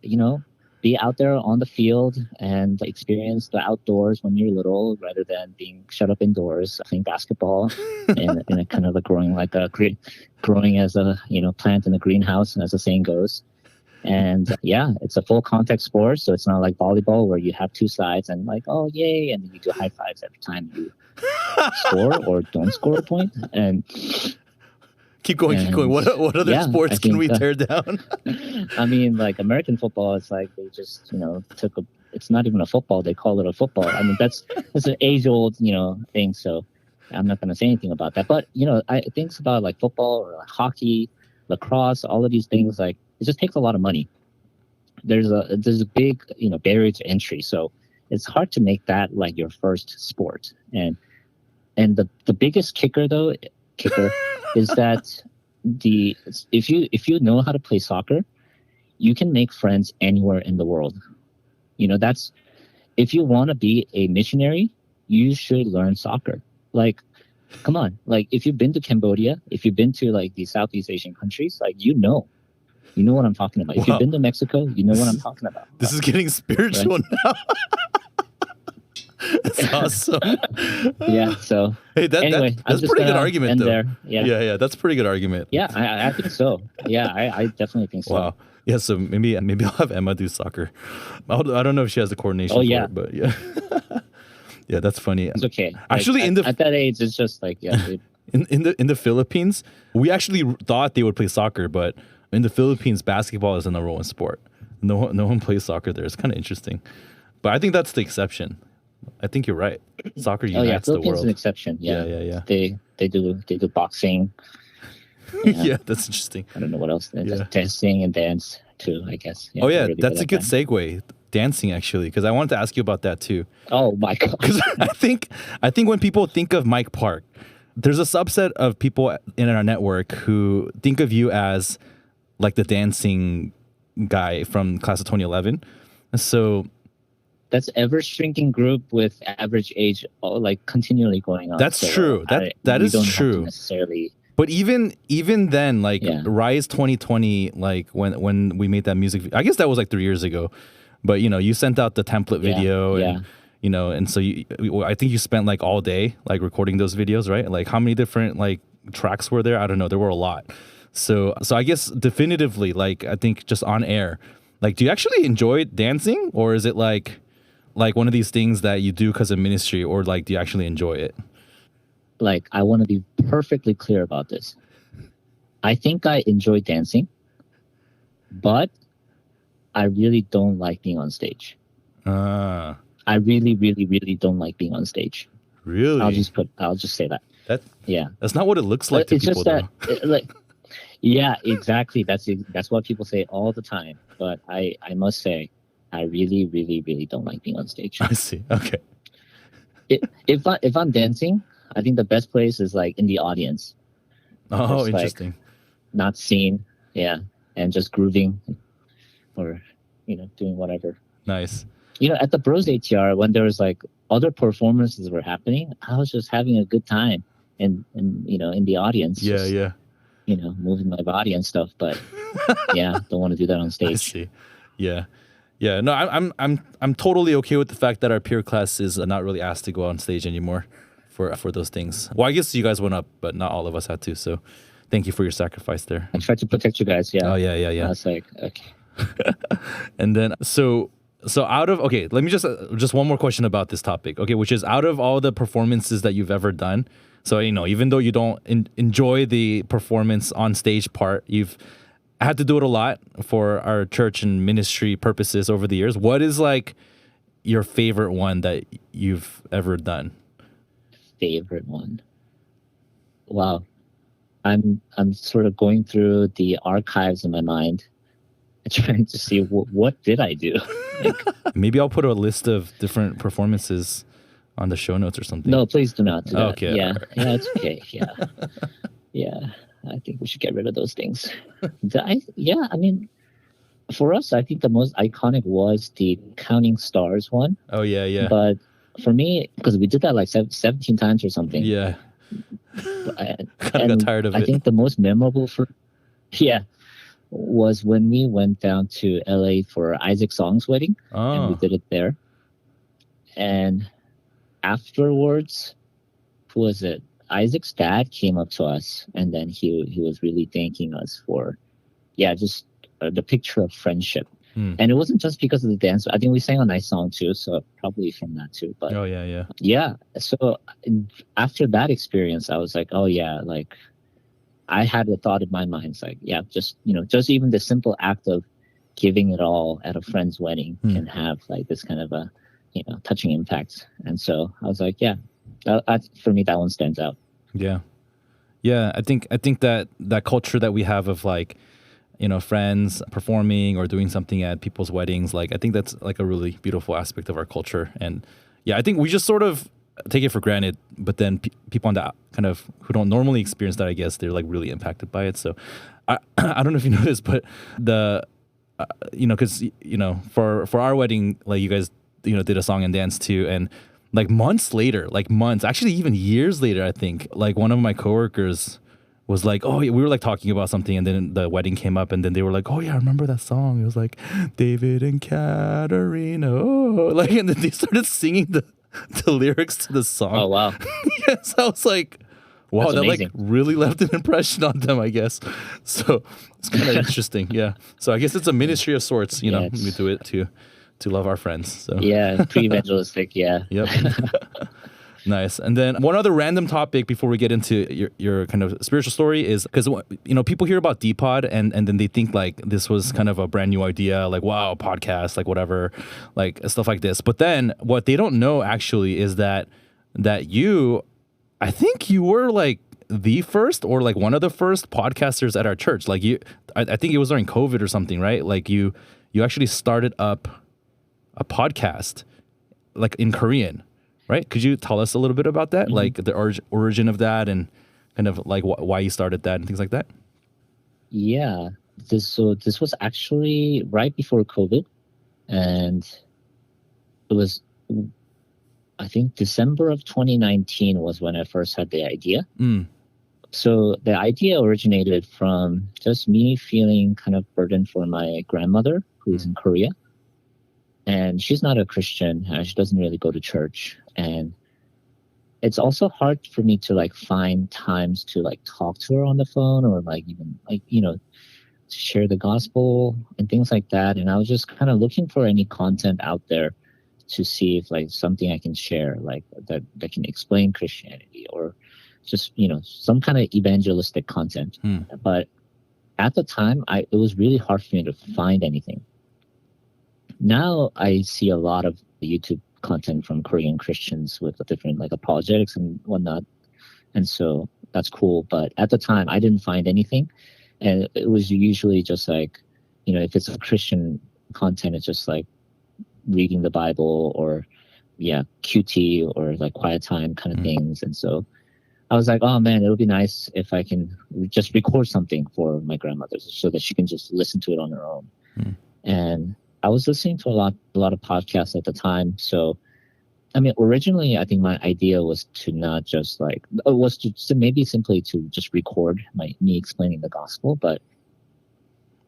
Speaker 2: be out there on the field and experience the outdoors when you're little, rather than being shut up indoors playing basketball in a kind of growing as a plant in a greenhouse, as the saying goes. And yeah, it's a full contact sport, so it's not like volleyball where you have two sides and like, oh yay, and then you do high fives every time you score or don't score a point. And
Speaker 1: keep going. What other sports can we tear down?
Speaker 2: I mean, like American football, it's like they just it's not even a football, they call it a football. I mean, that's an age-old thing, so I'm not going to say anything about that. But I think about like football or like hockey, lacrosse, all of these things, like it just takes a lot of money. There's a big barrier to entry, so it's hard to make that like your first sport. And the biggest kicker is that if you know how to play soccer, you can make friends anywhere in the world. That's, if you want to be a missionary, you should learn soccer. Like, come on, like if you've been to Cambodia, if you've been to like the Southeast Asian countries, like you know what I'm talking about. Wow. If you've been to Mexico, you know what I'm talking about.
Speaker 1: This is getting spiritual right? Now. That's awesome.
Speaker 2: Yeah. So
Speaker 1: hey,
Speaker 2: anyway,
Speaker 1: that's pretty good argument, though.
Speaker 2: There. Yeah.
Speaker 1: That's a pretty good argument.
Speaker 2: Yeah, I think so. Yeah, I definitely think so.
Speaker 1: Wow. Yeah. So maybe I'll have Emma do soccer. I don't know if she has the coordination. For it, but yeah. Yeah, that's funny.
Speaker 2: It's okay.
Speaker 1: Actually,
Speaker 2: at that age, it's just like
Speaker 1: in the Philippines, we actually thought they would play soccer, but in the Philippines, basketball is the number one sport. No one plays soccer there. It's kind of interesting, but I think that's the exception. I think you're right. Soccer
Speaker 2: Oh yeah,
Speaker 1: unites the
Speaker 2: Philippines is an
Speaker 1: world.
Speaker 2: exception.
Speaker 1: Yeah,
Speaker 2: Yeah,
Speaker 1: yeah, yeah.
Speaker 2: they do boxing. Yeah,
Speaker 1: Yeah, that's interesting.
Speaker 2: I don't know what else.
Speaker 1: Yeah.
Speaker 2: Dancing and dance too, I guess. Yeah,
Speaker 1: Oh
Speaker 2: they're
Speaker 1: yeah,
Speaker 2: really
Speaker 1: that's
Speaker 2: good
Speaker 1: a
Speaker 2: at
Speaker 1: good
Speaker 2: that.
Speaker 1: segue. Dancing actually, because I wanted to ask you about that too.
Speaker 2: Oh my god.
Speaker 1: Because I think when people think of Mike Park, there's a subset of people in our network who think of you as like the dancing guy from class of 2011. So
Speaker 2: That's ever shrinking group with average age like continually going up.
Speaker 1: that's
Speaker 2: So
Speaker 1: true. That
Speaker 2: we
Speaker 1: is
Speaker 2: don't have to
Speaker 1: true.
Speaker 2: necessarily.
Speaker 1: But even then, like
Speaker 2: Yeah.
Speaker 1: Rise 2020, like when we made that music, I guess that was like 3 years ago. But you sent out the template
Speaker 2: Yeah,
Speaker 1: video,
Speaker 2: yeah.
Speaker 1: and so I think you spent like all day like recording those videos, right? Like how many different like tracks were there? I don't know. There were a lot. So I guess definitively, like I think just on air, like do you actually enjoy dancing, or is it like one of these things that you do because of ministry, or like do you actually enjoy it?
Speaker 2: Like I want to be perfectly clear about this. I think I enjoy dancing, but I really don't like being on stage.
Speaker 1: Ah,
Speaker 2: I really, really, really don't like being on stage.
Speaker 1: really?
Speaker 2: I'll just say that.
Speaker 1: That
Speaker 2: Yeah.
Speaker 1: that's not what it looks like to
Speaker 2: It's
Speaker 1: people,
Speaker 2: just that,
Speaker 1: though.
Speaker 2: yeah, exactly. That's what people say all the time. But I must say, I really, really, really don't like being on stage.
Speaker 1: I see. Okay.
Speaker 2: If I'm dancing, I think the best place is like in the audience,
Speaker 1: Oh,
Speaker 2: Just, like,
Speaker 1: interesting.
Speaker 2: not seen. Yeah, and just grooving, or doing whatever.
Speaker 1: Nice.
Speaker 2: At the Bros ATR, when there was like other performances were happening, I was just having a good time, and in the audience,
Speaker 1: Yeah,
Speaker 2: just,
Speaker 1: yeah.
Speaker 2: moving my body and stuff. But yeah, don't want to do that on
Speaker 1: I
Speaker 2: stage.
Speaker 1: see. Yeah. Yeah. No, I'm totally okay with the fact that our peer class is not really asked to go on stage anymore for those things. Well, I guess you guys went up, but not all of us had to. So thank you for your sacrifice there.
Speaker 2: I tried to protect you guys. Yeah.
Speaker 1: Oh yeah, yeah,
Speaker 2: I
Speaker 1: yeah.
Speaker 2: was like, okay.
Speaker 1: And then so out of let me just one more question about this topic. Okay, which is out of all the performances that you've ever done. So even though you don't enjoy the performance on stage part, you've had to do it a lot for our church and ministry purposes over the years. What is like your favorite one that you've ever done?
Speaker 2: Favorite one. Wow. I'm sort of going through the archives in my mind, trying to see what did I do.
Speaker 1: Maybe I'll put a list of different performances on the show notes or something.
Speaker 2: No, please do not do that.
Speaker 1: Okay.
Speaker 2: Yeah, yeah, it's okay. Yeah, yeah. I think we should get rid of those things. I mean, for us, I think the most iconic was the Counting Stars one.
Speaker 1: Oh yeah, yeah.
Speaker 2: But for me, because we did that like 17 times or something.
Speaker 1: Yeah.
Speaker 2: Kind
Speaker 1: of got tired of it.
Speaker 2: I think the most memorable was when we went down to LA for Isaac Song's wedding, and we did it there. And afterwards, who was it? Isaac's dad came up to us, and then he was really thanking us for, just the picture of friendship. And it wasn't just because of the dance. I think we sang a nice song too, so probably from that too. But
Speaker 1: oh yeah, yeah.
Speaker 2: Yeah. So after that experience, I was like, oh yeah, like I had a thought in my mind. It's like, yeah, just even the simple act of giving it all at a friend's wedding can have like this kind of a touching impact. And so I was like, yeah, for me that one stands out.
Speaker 1: Yeah. I think that culture that we have of like friends performing or doing something at people's weddings, like I think that's like a really beautiful aspect of our culture. And yeah, I think we just sort of take it for granted, but then people on that kind of who don't normally experience that, I guess they're like really impacted by it. So I don't know if you know this, but the because for our wedding, like you guys did a song and dance too, and like months, actually even years later, I think like one of my coworkers was like, oh yeah, we were like talking about something, and then the wedding came up, and then they were like, oh yeah, I remember that song. It was like David and Katerina, like, and then they started singing the lyrics to the song.
Speaker 2: Oh wow.
Speaker 1: Yes, I was like, wow,
Speaker 2: That's
Speaker 1: that
Speaker 2: amazing.
Speaker 1: like really left an impression on them, I guess. So it's kind of interesting. Yeah. So I guess it's a ministry of sorts. We do it to love our friends. So
Speaker 2: yeah, pre-evangelistic. Yeah.
Speaker 1: Yep. Nice. And then one other random topic before we get into your kind of spiritual story is because, people hear about Dpod and then they think like this was kind of a brand new idea, like, wow, podcast, like whatever, like stuff like this. But then what they don't know actually is that I think you were like the first or like one of the first podcasters at our church. Like I think it was during COVID or something, right? Like you actually started up a podcast like in Korean. Right? Could you tell us a little bit about that, like the origin of that, and kind of like why you started that and things like that?
Speaker 2: Yeah, this was actually right before COVID, and it was, I think, December of 2019 was when I first had the idea. So the idea originated from just me feeling kind of burdened for my grandmother who's in Korea. And she's not a Christian. She doesn't really go to church. And it's also hard for me to like find times to like talk to her on the phone or like even like, share the gospel and things like that. And I was just kind of looking for any content out there to see if like something I can share, like that can explain Christianity or just, some kind of evangelistic content. But at the time, it was really hard for me to find anything. Now I see a lot of YouTube content from Korean Christians with different like apologetics and whatnot. And so that's cool. But at the time I didn't find anything. And it was usually just like, if it's a Christian content, it's just like reading the Bible or QT or like quiet time kind of things. And so I was like, oh man, it would be nice if I can just record something for my grandmother so that she can just listen to it on her own. And I was listening to a lot of podcasts at the time. So, I mean, originally, I think my idea was to not just to maybe simply to just record me explaining the gospel. But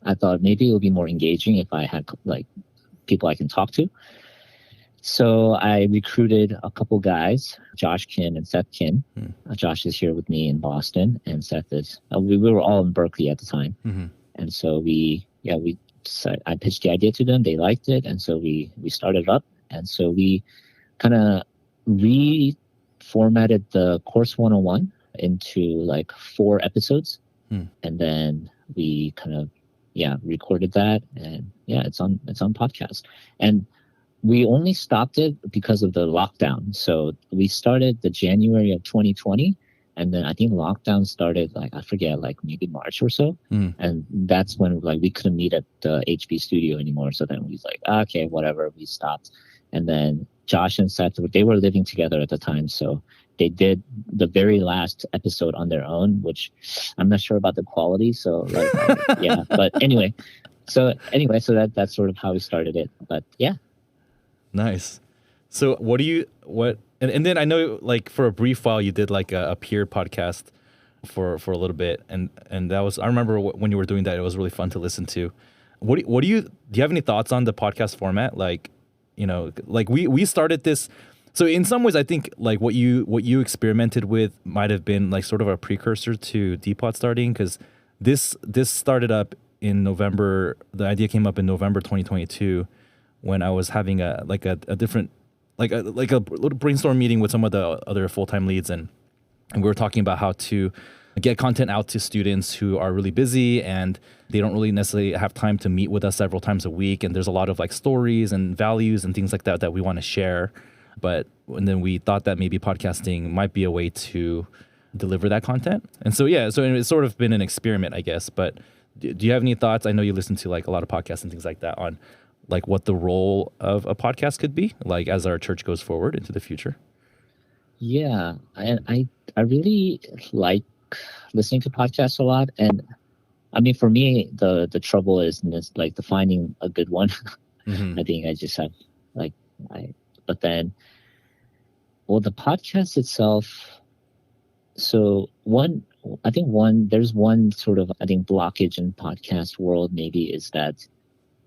Speaker 2: I thought maybe it would be more engaging if I had like people I can talk to. So I recruited a couple guys, Josh Kim and Seth Kim. Josh is here with me in Boston, and Seth is. We were all in Berkeley at the time, and so I pitched the idea to them. They liked it, and so we started up. And so we kind of reformatted the Course 101 into like 4 episodes, and then we kind of recorded that, and it's on podcast. And we only stopped it because of the lockdown. So we started the January of 2020. And then I think lockdown started like, I forget, like maybe March or so. And that's when like we couldn't meet at the HB studio anymore. So then we was like, okay, whatever, we stopped. And then Josh and Seth, they were living together at the time. So they did the very last episode on their own, which I'm not sure about the quality. So like, but anyway, so that's sort of how we started it. But yeah.
Speaker 1: Nice. So and then I know like for a brief while you did like a peer podcast for a little bit, and that was, I remember when you were doing that, it was really fun to listen to. Do you have any thoughts on the podcast format? Like, like we started this. So in some ways I think like what you experimented with might have been like sort of a precursor to Dpod starting, because this started up in November. The idea came up in November 2022 when I was having a different like a little brainstorm meeting with some of the other full-time leads, and we were talking about how to get content out to students who are really busy and they don't really necessarily have time to meet with us several times a week, and there's a lot of like stories and values and things like that we want to share. And then we thought that maybe podcasting might be a way to deliver that content. And so it's sort of been an experiment, I guess. But do you have any thoughts? I know you listen to like a lot of podcasts and things like that on like what the role of a podcast could be, like as our church goes forward into the future.
Speaker 2: Yeah, I really like listening to podcasts a lot, and I mean for me the trouble is like the finding a good one. I think I just have but then the podcast itself. So there's one sort of blockage in podcast world maybe is that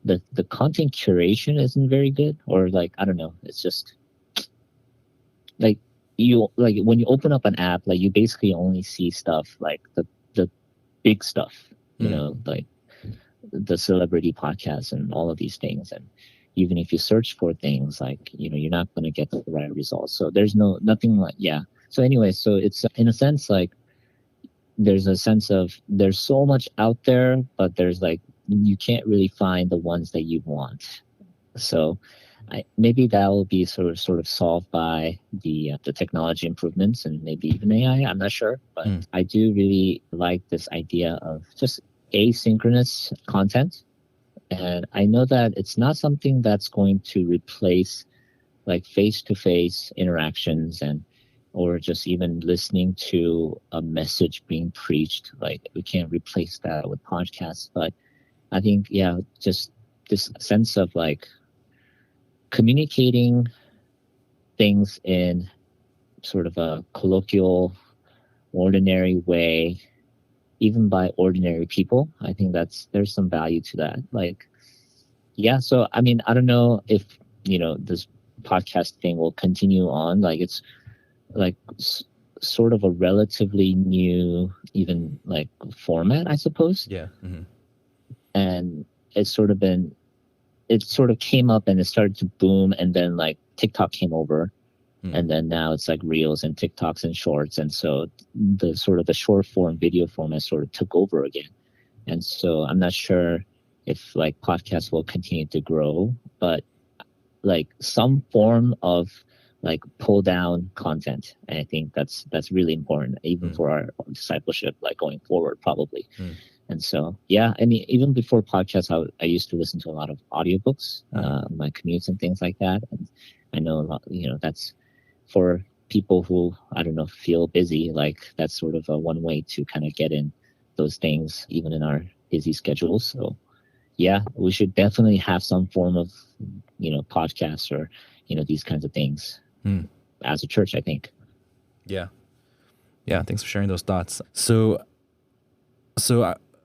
Speaker 2: the content curation isn't very good, or like I don't know, it's just like when you open up an app, like you basically only see stuff like the big stuff, like the celebrity podcasts and all of these things. And even if you search for things, like, you're not going to get the right results. So there's nothing like, yeah. So anyway, so it's in a sense like there's a sense of there's so much out there, but there's like you can't really find the ones that you want. So maybe that will be sort of solved by the technology improvements and maybe even AI. I'm not sure, but I do really like this idea of just asynchronous content. And I know that it's not something that's going to replace like face-to-face interactions or just even listening to a message being preached. Like we can't replace that with podcasts, but I think, yeah, just this sense of like communicating things in sort of a colloquial, ordinary way, even by ordinary people. I think there's some value to that. Like, yeah. So, I mean, I don't know if, this podcast thing will continue on. Like it's like sort of a relatively new, even like format, I suppose.
Speaker 1: Yeah. Mm-hmm.
Speaker 2: And it sort of came up and it started to boom, and then like TikTok came over, and then now it's like Reels and TikToks and Shorts, and so the sort of the short form video format sort of took over again. And so I'm not sure if like podcasts will continue to grow, but like some form of like pull down content, and I think that's really important even for our discipleship, like going forward probably. And so, yeah, I mean, even before podcasts, I used to listen to a lot of audiobooks, my commutes and things like that. And I know a lot, that's for people who, I don't know, feel busy. Like that's sort of a one way to kind of get in those things, even in our busy schedules. So, yeah, we should definitely have some form of, podcasts or, these kinds of things as a church, I think.
Speaker 1: Yeah. Yeah. Thanks for sharing those thoughts. So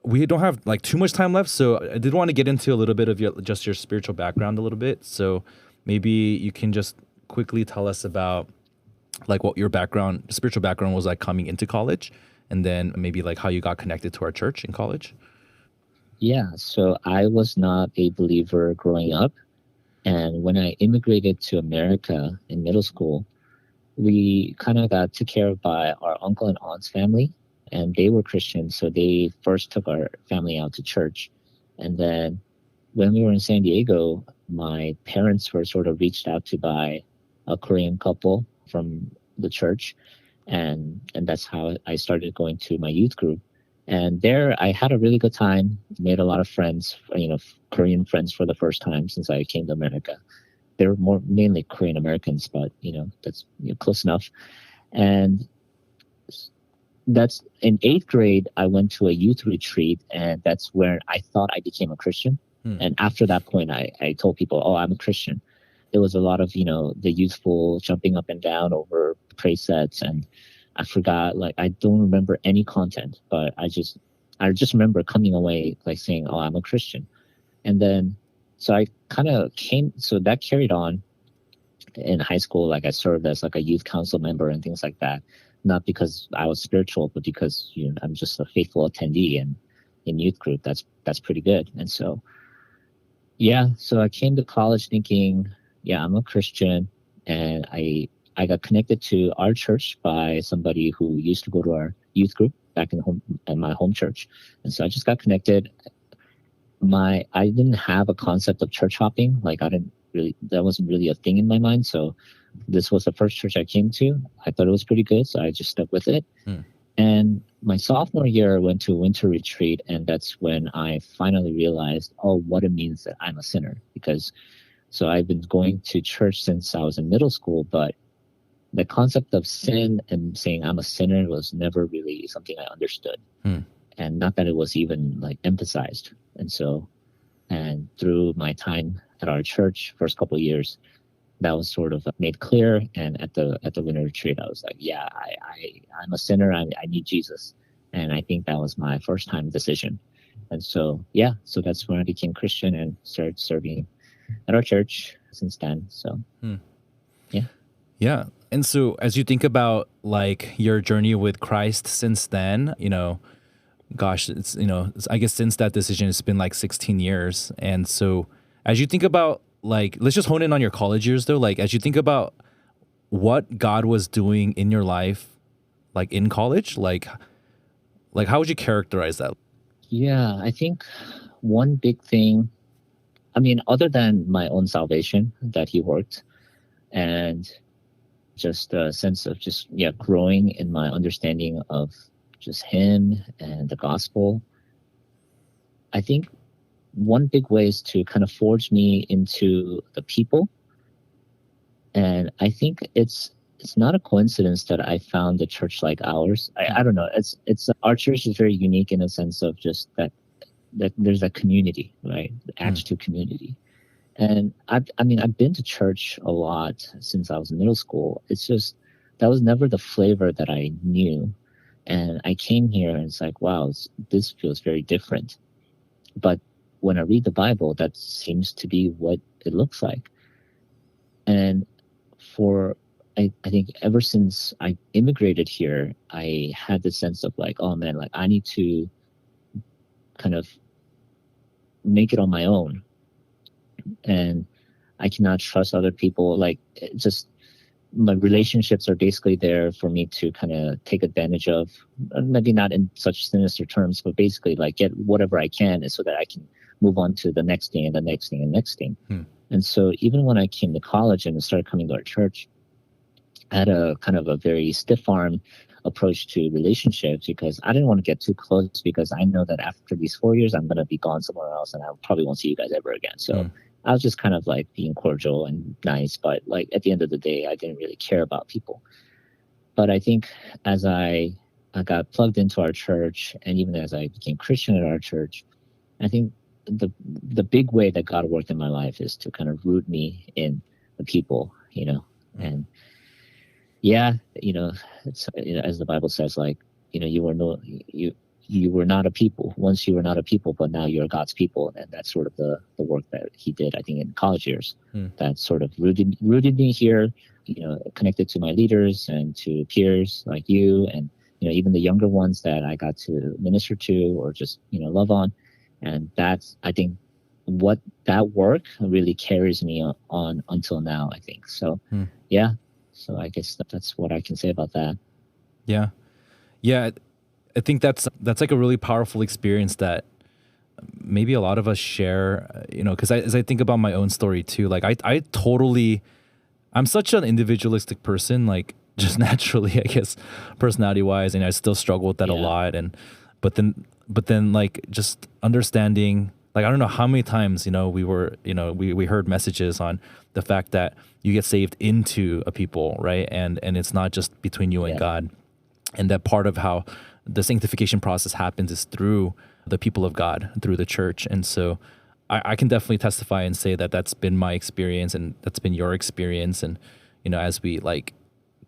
Speaker 1: we don't have like too much time left, so I did want to get into a little bit of your spiritual background a little bit. So maybe you can just quickly tell us about like what your spiritual background was like coming into college, and then maybe like how you got connected to our church in college.
Speaker 2: Yeah, so I was not a believer growing up, and when I immigrated to America in middle school, we kind of got taken care of by our uncle and aunt's family, and they were Christians, so they first took our family out to church. And then when we were in San Diego, my parents were sort of reached out to by a Korean couple from the church, and that's how I started going to my youth group. And there I had a really good time, made a lot of friends, Korean friends for the first time since I came to America. They were mainly Korean Americans, but that's close enough. And that's in 8th grade, I went to a youth retreat, and that's where I thought I became a Christian. And after that point, I told people, oh, I'm a Christian. There was a lot of, the youthful jumping up and down over praise sets. And I forgot, like, I don't remember any content, but I just remember coming away like saying, oh, I'm a Christian. And then, so I kind of so that carried on in high school. Like I served as like a youth council member and things like that. Not because I was spiritual, but because I'm just a faithful attendee, and in youth group, that's pretty good. And so, yeah, so I came to college thinking, yeah, I'm a Christian, and I got connected to our church by somebody who used to go to our youth group back in my home church, and so I just got connected. I didn't have a concept of church hopping, like that wasn't really a thing in my mind, so. This was the first church I came to. I thought it was pretty good, so I just stuck with it. And my sophomore year, I went to a winter retreat, and that's when I finally realized, what it means that I'm a sinner. So I've been going to church since I was in middle school, but the concept of sin and saying I'm a sinner was never really something I understood. And not that it was even like emphasized. And through my time at our church, first couple of years, that was sort of made clear. And at the winter retreat, I was like, yeah, I'm a sinner. I need Jesus. And I think that was my first time decision. And so, yeah, so that's when I became Christian and started serving at our church since then. So, yeah.
Speaker 1: Yeah. And so as you think about like your journey with Christ since then, gosh, I guess since that decision, it's been like 16 years. And so as you think about like, let's just hone in on your college years though. Like, as you think about what God was doing in your life, like in college, like how would you characterize that?
Speaker 2: Yeah, I think one big thing, I mean, other than my own salvation that he worked, and just a sense of just, yeah, growing in my understanding of just him and the gospel. I think one big way is to kind of forge me into the people. And I think it's not a coincidence that I found a church like ours. I don't know. It's our church is very unique in a sense of just that there's a community, right? The Acts 2 community. And I mean, I've been to church a lot since I was in middle school. It's just that was never the flavor that I knew. And I came here and it's like, wow, this feels very different. But when I read the Bible, that seems to be what it looks like. And I think ever since I immigrated here, I had this sense of like, oh man, like I need to kind of make it on my own. And I cannot trust other people. Like, just my relationships are basically there for me to kind of take advantage of, maybe not in such sinister terms, but basically like get whatever I can so that I can move on to the next thing and the next thing and next thing. And so even when I came to college and started coming to our church, I had a kind of a very stiff arm approach to relationships because I didn't want to get too close because I know that after these 4 years, I'm going to be gone somewhere else and I probably won't see you guys ever again. So I was just kind of like being cordial and nice, but like at the end of the day, I didn't really care about people. But I think as I got plugged into our church, and even as I became Christian at our church, I think the big way that God worked in my life is to kind of root me in the people, and yeah, it's, as the Bible says, like, you were not a people. Once you were not a people, but now you're God's people. And that's sort of the work that he did, I think, in college years. That sort of rooted me here, connected to my leaders and to peers like you, and, even the younger ones that I got to minister to or just, love on. And that's, I think, what that work really carries me on until now, I think. So, yeah. So I guess that's what I can say about that.
Speaker 1: Yeah. Yeah. I think that's like a really powerful experience that maybe a lot of us share, because as I think about my own story too, like I'm such an individualistic person, like just naturally, I guess, personality wise, and I still struggle with that a lot. But then like just understanding, like, I don't know how many times, we heard messages on the fact that you get saved into a people, right? And it's not just between you and God. And that part of how the sanctification process happens is through the people of God, through the church. And so I can definitely testify and say that that's been my experience and that's been your experience. And, as we like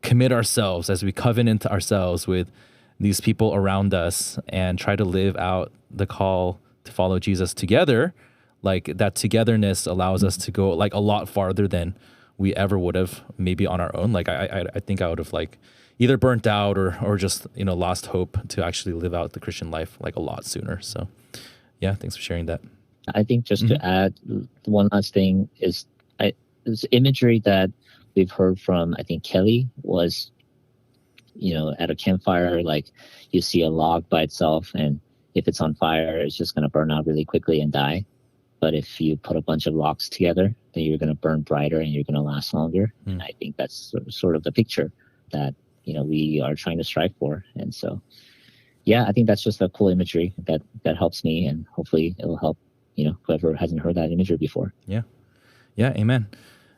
Speaker 1: commit ourselves, as we covenant ourselves with these people around us and try to live out the call to follow Jesus together, like that togetherness allows us to go like a lot farther than we ever would have maybe on our own. Like I think I would have like either burnt out or just, lost hope to actually live out the Christian life like a lot sooner. So yeah, thanks for sharing that.
Speaker 2: I think just to add one last thing is this imagery that we've heard from, I think Kelly was, at a campfire, like you see a log by itself, and if it's on fire, it's just going to burn out really quickly and die. But if you put a bunch of logs together, then you're going to burn brighter and you're going to last longer. And I think that's sort of the picture that, we are trying to strive for. And so, yeah, I think that's just a cool imagery that helps me, and hopefully it will help, whoever hasn't heard that imagery before.
Speaker 1: Yeah. Yeah. Amen.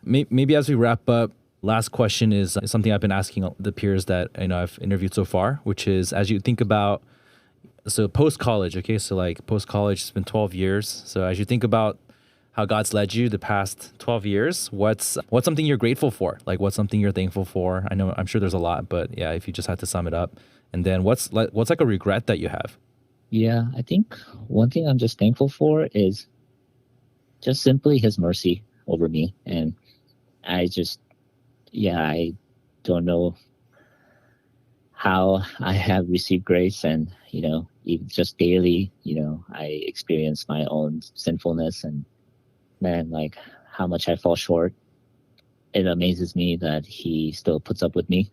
Speaker 1: Maybe as we wrap up, last question is something I've been asking the peers that I've interviewed so far, which is, as you think about, so post-college, okay, so like post-college, it's been 12 years. So as you think about how God's led you the past 12 years, what's something you're grateful for? Like, what's something you're thankful for? I'm sure there's a lot, but yeah, if you just had to sum it up. And then what's like a regret that you have?
Speaker 2: Yeah, I think one thing I'm just thankful for is just simply his mercy over me. And I don't know how I have received grace, and, even just daily, I experience my own sinfulness, and man, like how much I fall short, it amazes me that he still puts up with me.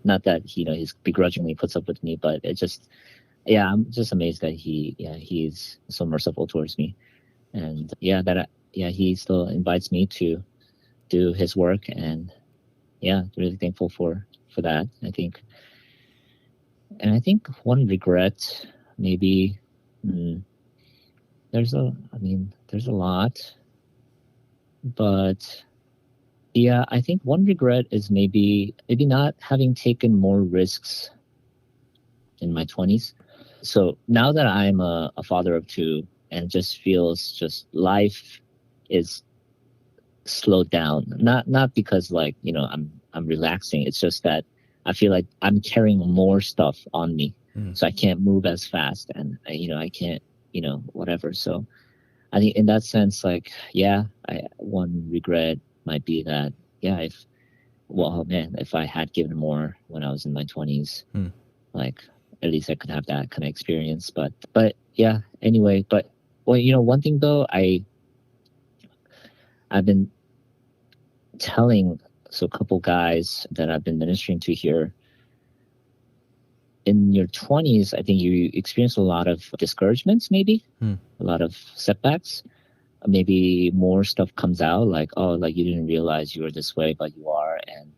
Speaker 2: Not that he's begrudgingly puts up with me, but it just, I'm just amazed that he's so merciful towards me, and he still invites me to do his work, and really thankful for that. I think one regret maybe, there's a lot, but I think one regret is maybe not having taken more risks in my 20s. So now that I'm a father of two, and it just feels just life is slowed down. Not because I'm relaxing. It's just that I feel like I'm carrying more stuff on me, so I can't move as fast, and I can't whatever. So I think in that sense, one regret might be that if I had given more when I was in my 20s, at least I could have that kind of experience. But anyway. But one thing though, I've been telling a couple guys that I've been ministering to here, in your 20s, I think you experience a lot of discouragements, maybe a lot of setbacks. Maybe more stuff comes out like you didn't realize you were this way, but you are, and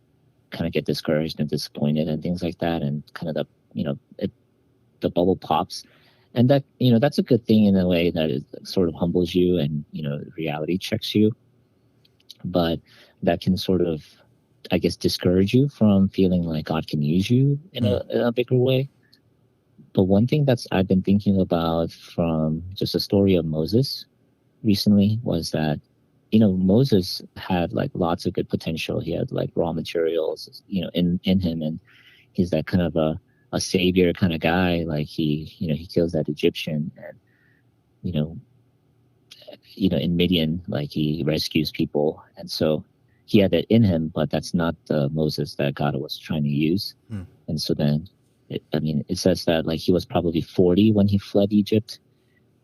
Speaker 2: kind of get discouraged and disappointed and things like that, and kind of the bubble pops, and that that's a good thing in a way that it sort of humbles you and reality checks you, but that can sort of, I guess, discourage you from feeling like God can use you in a bigger way. But one thing I've been thinking about from just the story of Moses recently was that Moses had lots of good potential. He had raw materials in him, and he's that kind of a savior kind of guy. He kills that Egyptian, and in Midian, he rescues people, and so he had that in him. But that's not the Moses that God was trying to use. And so then it says that he was probably 40 when he fled Egypt.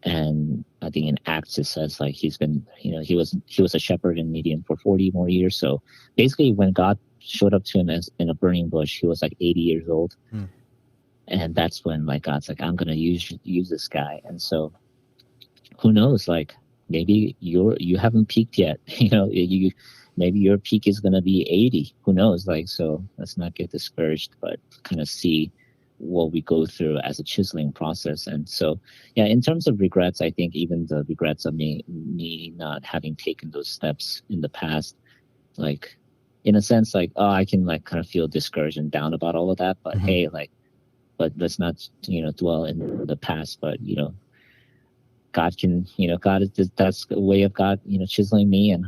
Speaker 2: And I think in Acts it says he's been, he was a shepherd in Midian for 40 more years. So basically, when God showed up to him in a burning bush, he was 80 years old, and that's when God's I'm gonna use this guy. And so who knows? Maybe you haven't peaked yet. Maybe your peak is gonna be 80. Who knows? So let's not get discouraged, but kind of see what we go through as a chiseling process. And so, in terms of regrets, I think even the regrets of me not having taken those steps in the past, in a sense, I can kind of feel discouraged and down about all of that. But hey, but let's not dwell in the past. But God can, that's a way of God, chiseling me and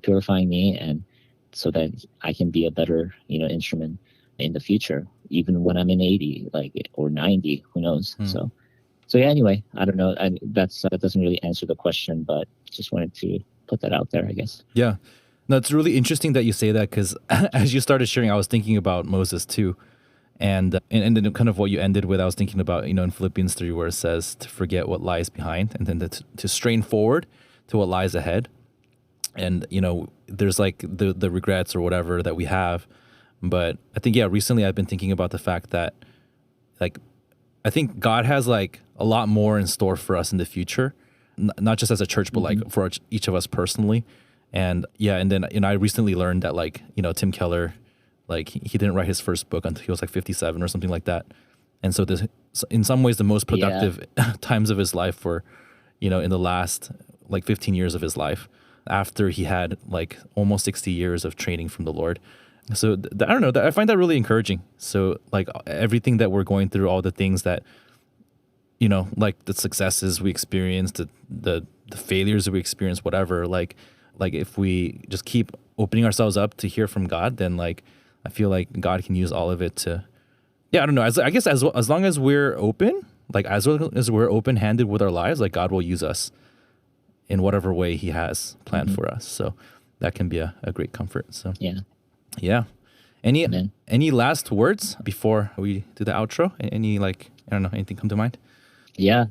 Speaker 2: purifying me, and so that I can be a better instrument in the future, even when I'm in 80 or 90, who knows. So anyway, I don't know, that doesn't really answer the question, but just wanted to put that out there, I guess.
Speaker 1: No, it's really interesting that you say that, because as you started sharing, I was thinking about Moses too, and then kind of what you ended with, I was thinking about in Philippians 3, where it says to forget what lies behind, and then to strain forward to what lies ahead. And there's the regrets or whatever that we have. But I think, recently I've been thinking about the fact that, I think God has a lot more in store for us in the future, not just as a church, but for each of us personally. And and then, I recently learned that Tim Keller, he didn't write his first book until he was 57 or something like that. And so this, in some ways, the most productive times of his life were, in the last 15 years of his life, after he had almost 60 years of training from the Lord. So I don't know, I find that really encouraging. So everything that we're going through, all the things that, the successes we experienced, the failures that we experienced, whatever, if we just keep opening ourselves up to hear from God, then I feel like God can use all of it to, I don't know. I guess as long as we're open, as long as we're open-handed with our lives, God will use us in whatever way He has planned for us. So that can be a great comfort. So yeah. Any last words before we do the outro? Any I don't know, anything come to mind?
Speaker 2: Yeah.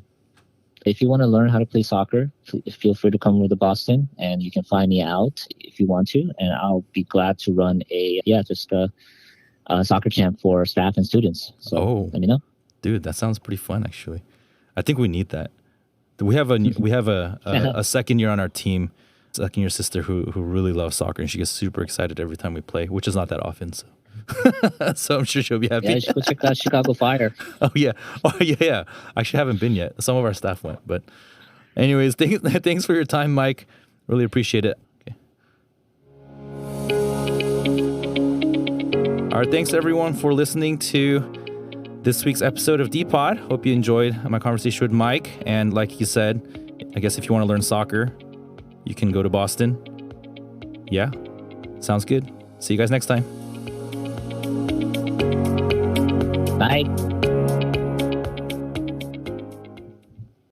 Speaker 2: if you want to learn how to play soccer, feel free to come over to Boston, and you can fly me out if you want to, and I'll be glad to run a soccer camp for staff and students. So let me know.
Speaker 1: Dude, that sounds pretty fun, actually. I think we need that. We have a second year on our team, second year sister who really loves soccer, and she gets super excited every time we play, which is not that often. So, so I'm sure she'll be happy.
Speaker 2: Yeah, you should go check out Chicago Fire.
Speaker 1: Oh yeah. I actually haven't been yet. Some of our staff went, but anyways, thanks for your time, Mike. Really appreciate it. Okay. All right, thanks everyone for listening to this week's episode of D-Pod. Hope you enjoyed my conversation with Mike. And like he said, I guess if you want to learn soccer, you can go to Boston. Yeah, sounds good. See you guys next time.
Speaker 2: Bye.